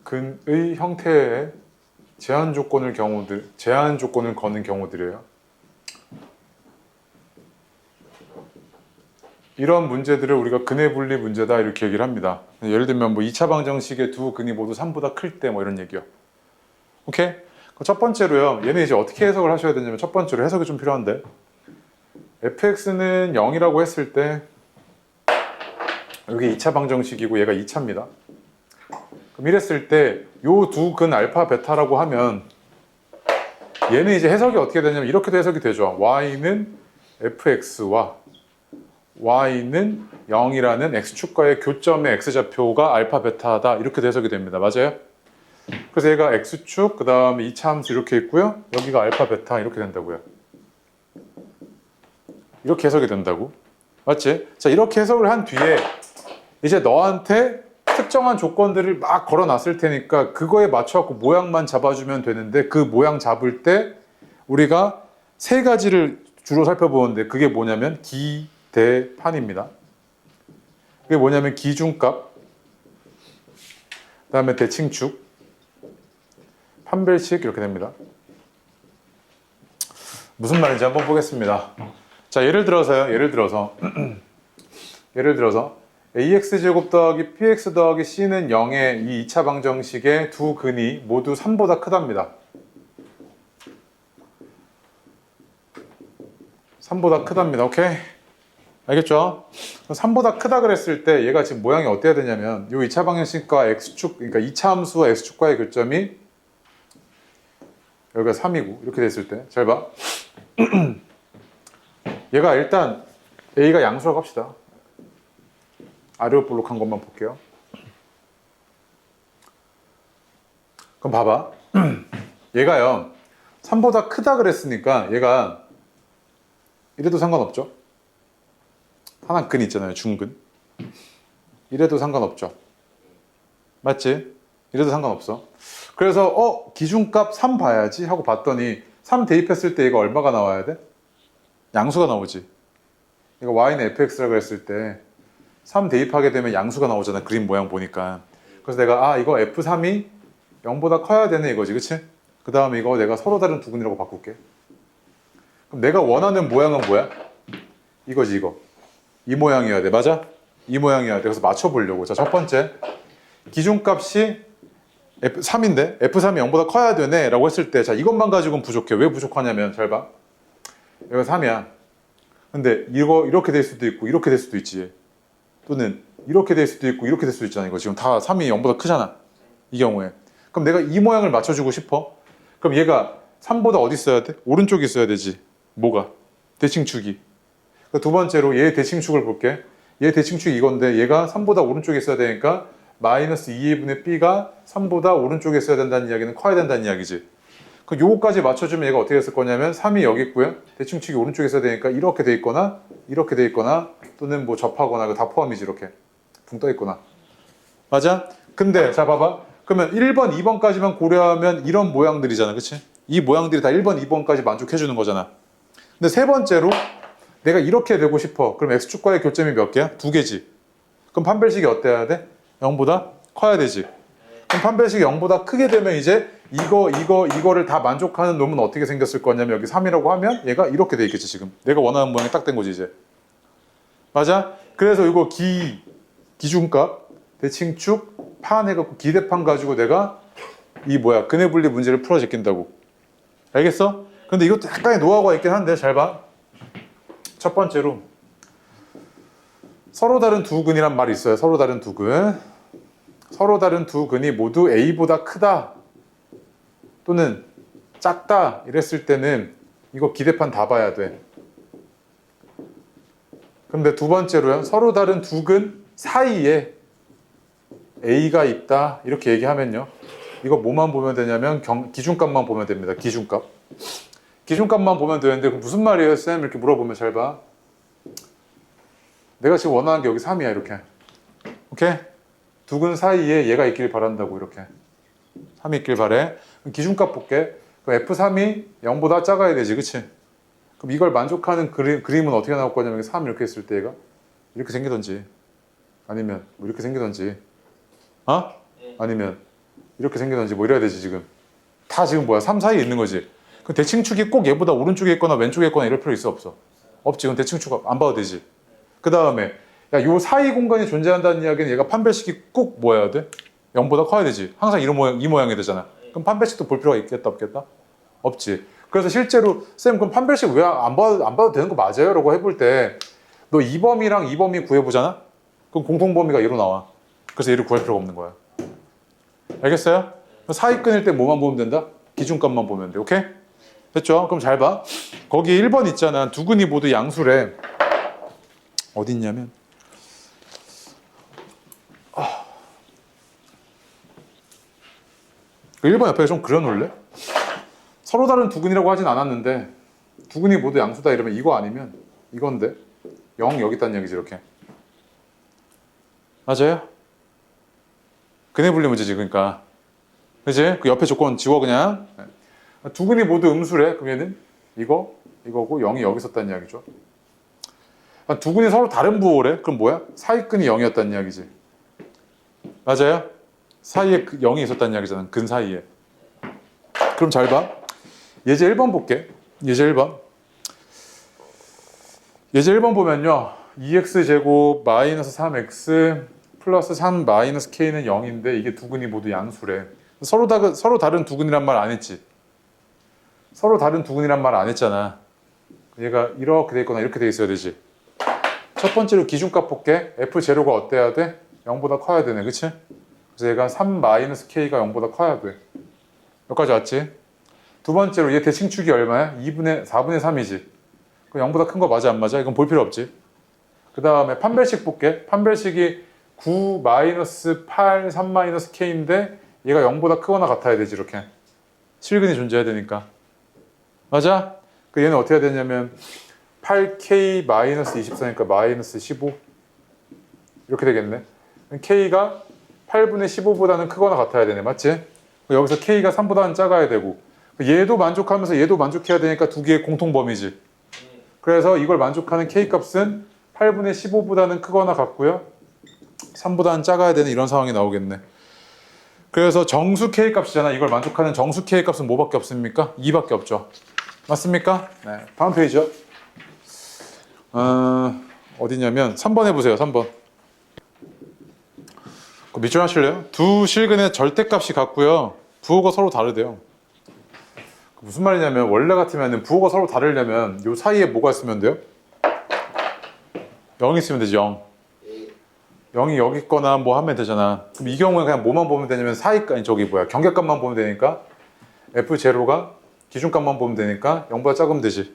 근의 형태에 제한 조건을 거는 경우들이에요. 이런 문제들을 우리가 근의 분리 문제다 이렇게 얘기를 합니다. 예를 들면 뭐 2차 방정식의 두 근이 모두 3보다 클 때 뭐 이런 얘기요. 오케이? 첫 번째로요. 얘는 이제 어떻게 해석을 하셔야 되냐면 첫 번째로 해석이 좀 필요한데 fx는 0이라고 했을 때 여기 2차 방정식이고 얘가 2차입니다. 그럼 이랬을 때 요 두 근 알파 베타라고 하면 얘는 이제 해석이 어떻게 되냐면 이렇게도 해석이 되죠. y는 fx와 y는 0이라는 x축과의 교점의 x좌표가 알파 베타다 이렇게도 해석이 됩니다. 맞아요? 그래서 얘가 x축 그 다음에 2차 함수 이렇게 있고요. 여기가 알파 베타 이렇게 된다고요. 이렇게 해석이 된다고. 맞지? 자 이렇게 해석을 한 뒤에 이제 너한테 특정한 조건들을 막 걸어놨을 테니까 그거에 맞춰갖고 모양만 잡아주면 되는데 그 모양 잡을 때 우리가 세 가지를 주로 살펴보는데 그게 뭐냐면 기대판입니다. 그게 뭐냐면 기준값, 그 다음에 대칭축, 판별식 이렇게 됩니다. 무슨 말인지 한번 보겠습니다. 자 예를 들어서 ax제곱 더하기 px 더하기 c는 0의 이 2차 방정식의 두 근이 모두 3보다 크답니다. 3보다 크답니다. 오케이? 알겠죠? 3보다 크다 그랬을 때 얘가 지금 모양이 어때야 되냐면 이 2차 방정식과 x축, 그러니까 2차 함수와 x축과의 교점이 여기가 3이고 이렇게 됐을 때 잘 봐. 얘가 일단 a가 양수라고 합시다. 아래로 볼록한 것만 볼게요. 그럼 봐봐. 얘가요 3보다 크다 그랬으니까 얘가 이래도 상관없죠. 하나 근 있잖아요. 중근. 이래도 상관없죠. 맞지? 이래도 상관없어. 그래서 기준값 3 봐야지 하고 봤더니 3 대입했을 때 얘가 얼마가 나와야 돼? 양수가 나오지. 이거 y는 fx라고 했을 때 3 대입하게 되면 양수가 나오잖아. 그림 모양 보니까. 그래서 내가 이거 f3이 0보다 커야 되네 이거지. 그치? 그 다음에 이거 내가 서로 다른 두 근이라고 바꿀게. 그럼 내가 원하는 모양은 뭐야? 이거지 이거. 이 모양이어야 돼. 맞아? 이 모양이어야 돼. 그래서 맞춰보려고. 자, 첫 번째 기준값이 F3인데 F3이 0보다 커야 되네 라고 했을 때 자 이것만 가지고는 부족해. 왜 부족하냐면 잘 봐. 이거 3이야. 근데 이거 이렇게 될 수도 있고 이렇게 될 수도 있지. 또는 이렇게 될 수도 있고 이렇게 될 수도 있잖아. 이거 지금 다 3이 0보다 크잖아. 이 경우에. 그럼 내가 이 모양을 맞춰주고 싶어. 그럼 얘가 3보다 어디 있어야 돼? 오른쪽에 있어야 되지. 뭐가? 대칭축이. 두 번째로 얘 대칭축을 볼게. 얘 대칭축이 이건데 얘가 3보다 오른쪽에 있어야 되니까 마이너스 2분의 b가 3보다 오른쪽에 있어야 된다는 이야기는 커야 된다는 이야기지. 그 요거까지 맞춰주면 얘가 어떻게 됐을 거냐면 3이 여기 있고요. 대칭축이 오른쪽에 있어야 되니까 이렇게 돼 있거나 이렇게 돼 있거나 또는 뭐 접하거나 다 포함이지. 이렇게 붕 떠 있거나. 맞아? 근데 자 봐봐. 그러면 1번, 2번까지만 고려하면 이런 모양들이잖아. 그치? 이 모양들이 다 1번, 2번까지 만족해 주는 거잖아. 근데 세 번째로 내가 이렇게 되고 싶어. 그럼 x축과의 교점이 몇 개야? 2개지. 그럼 판별식이 어때야 돼? 0보다 커야 되지. 그럼 판별식이 0보다 크게 되면 이제 이거를 다 만족하는 놈은 어떻게 생겼을 거냐면 여기 3이라고 하면 얘가 이렇게 돼 있겠지. 지금 내가 원하는 모양이 딱 된 거지 이제. 맞아? 그래서 이거 기준값 대칭축 판 해갖고 기대판 가지고 내가 근해 분리 문제를 풀어 제낀다고. 알겠어? 근데 이것도 약간의 노하우가 있긴 한데 잘 봐. 첫 번째로 서로 다른 두 근이란 말이 있어요. 서로 다른 두 근. 서로 다른 두 근이 모두 A보다 크다 또는 작다 이랬을 때는 이거 기대판 다 봐야 돼. 근데 두 번째로요. 서로 다른 두 근 사이에 A가 있다 이렇게 얘기하면요. 이거 뭐만 보면 되냐면 기준값만 보면 됩니다. 기준값만 보면 되는데 무슨 말이에요 쌤? 이렇게 물어보면 잘 봐. 내가 지금 원하는 게 여기 3이야 이렇게. 오케이? 두 근 사이에 얘가 있길 바란다고 이렇게. 3이 있길 바래. 그럼 기준값 볼게. 그럼 F3이 0보다 작아야 되지. 그치? 그럼 이걸 만족하는 그림은 어떻게 나올 거냐면 3 이렇게 했을 때 얘가 이렇게 생기던지 아니면 뭐 이렇게 생기던지 아니면 이렇게 생기던지 뭐 이래야 되지 지금. 다 지금 3 사이에 있는 거지. 그럼 대칭축이 꼭 얘보다 오른쪽에 있거나 왼쪽에 있거나 이럴 필요 있어 없어? 없지. 그럼 대칭축 안 봐도 되지. 그 다음에 요 사이 공간이 존재한다는 이야기는 얘가 판별식이 꼭 뭐여야 돼? 0보다 커야 되지. 항상 이 모양이 되잖아. 그럼 판별식도 볼 필요가 있겠다 없겠다? 없지. 그래서 실제로 쌤 그럼 판별식 왜 안 봐도 되는 거 맞아요? 라고 해볼 때 너 2범위랑 2범위 구해보잖아? 그럼 공통범위가 얘로 나와. 그래서 얘를 구할 필요가 없는 거야. 알겠어요? 사이 끊을 때 뭐만 보면 된다? 기준값만 보면 돼. 오케이? 됐죠? 그럼 잘 봐. 거기 1번 있잖아. 두 근이 모두 양수래. 어디 있냐면 1번 옆에 좀 그려놓을래? 서로 다른 두 근이라고 하진 않았는데 두 근이 모두 양수다 이러면 이거 아니면 이건데 0 여기 있다는 얘기지 이렇게. 맞아요? 근해 분리 문제지 그러니까. 그치? 그 옆에 조건 지워 그냥. 두 근이 모두 음수래. 그럼 얘는 이거고 0이 여기 있었다는 이야기죠. 두 근이 서로 다른 부호래. 그럼 뭐야? 사이근이 0이었다는 이야기지. 맞아요? 사이에 0이 있었다는 이야기잖아. 근 사이에. 그럼 잘 봐. 예제 1번 볼게. 예제 1번. 예제 1번 보면요. 2x제곱 마이너스 3x 플러스 3 마이너스 k는 0인데 이게 두 근이 모두 양수래. 서로 다른 두 근이란 말 안 했지. 서로 다른 두 근이란 말 안 했잖아. 얘가 이렇게 돼 있거나 이렇게 돼 있어야 되지. 첫 번째로 기준값 볼게. f0가 어때야 돼? 0보다 커야 되네. 그치? 그래서 얘가 3 마이너스 k가 0보다 커야 돼. 여기까지 왔지? 두 번째로 얘 대칭축이 얼마야? 4분의 3이지. 그럼 0보다 큰 거 맞아 안 맞아? 이건 볼 필요 없지. 그 다음에 판별식 볼게. 판별식이 9 마이너스 8 3 마이너스 k인데 얘가 0보다 크거나 같아야 되지 이렇게. 실근이 존재해야 되니까. 맞아? 그 얘는 어떻게 해야 되냐면 8k 마이너스 24니까 마이너스 15 이렇게 되겠네. k가 8분의 15보다는 크거나 같아야 되네. 맞지? 여기서 k가 3보다는 작아야 되고 얘도 만족하면서 얘도 만족해야 되니까 두 개의 공통범위지. 그래서 이걸 만족하는 k값은 8분의 15보다는 크거나 같고요. 3보다는 작아야 되는 이런 상황이 나오겠네. 그래서 정수 k값이잖아. 이걸 만족하는 정수 k값은 뭐밖에 없습니까? 2밖에 없죠. 맞습니까? 네. 다음 페이지요. 어디냐면 3번 해보세요. 3번. 밑줄 하실래요? 두 실근의 절대값이 같고요. 부호가 서로 다르대요. 무슨 말이냐면 원래 같으면 부호가 서로 다르려면 요 사이에 뭐가 있으면 돼요? 0이 있으면 되지. 0이 여기 있거나 뭐 하면 되잖아. 그럼 이 경우에 그냥 뭐만 보면 되냐면 경계값만 보면 되니까 F0가 기준값만 보면 되니까 0보다 작으면 되지.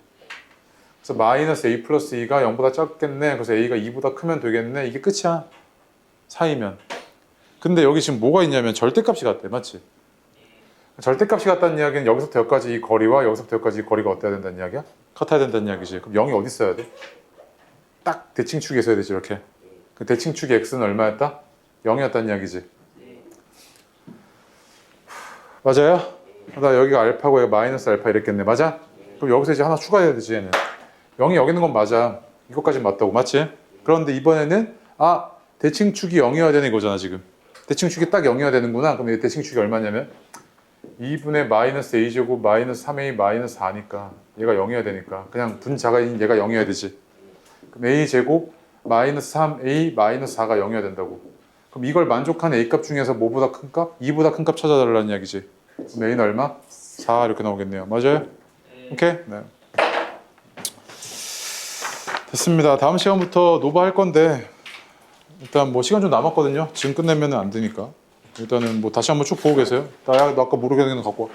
그래서 마이너스 a 플러스 2가 0보다 작겠네. 그래서 a가 2보다 크면 되겠네. 이게 끝이야. 사이면. 근데 여기 지금 뭐가 있냐면 절대값이 같대. 맞지? 절대값이 같다는 이야기는 여기서부터 여기까지 이 거리와 여기서부터 여기까지 이 거리가 어때야 된다는 이야기야? 같아야 된다는 이야기지. 그럼 0이 어디 있어야 돼? 딱 대칭축에 있어야 되지. 이렇게. 그 대칭축의 x는 얼마였다? 0이었다는 이야기지. 맞아요? 나 여기가 알파고 여기 마이너스 알파 이랬겠네. 맞아? 그럼 여기서 이제 하나 추가해야 되지. 얘는 0이 여기 있는 건 맞아. 이것까지 맞다고. 맞지? 그런데 이번에는 대칭축이 0이어야 되는 거잖아. 지금 대칭축이 딱 0이어야 되는구나. 그럼 이 대칭축이 얼마냐면 2분의 마이너스 a제곱 마이너스 3a 마이너스 4니까 얘가 0이어야 되니까 그냥 분자가인 얘가 0이어야 되지. 그럼 a제곱 마이너스 3a 마이너스 4가 0이어야 된다고. 그럼 이걸 만족하는 a값 중에서 뭐보다 큰 값? 2보다 큰 값 찾아달라는 이야기지. 그럼 a는 얼마? 4 이렇게 나오겠네요. 맞아요? 오케이? 네. 됐습니다. 다음 시간부터 노바 할 건데 일단 뭐 시간 좀 남았거든요. 지금 끝내면 안 되니까 일단은 뭐 다시 한번 쭉 보고 계세요. 나 아까 모르겠는 거 갖고 와.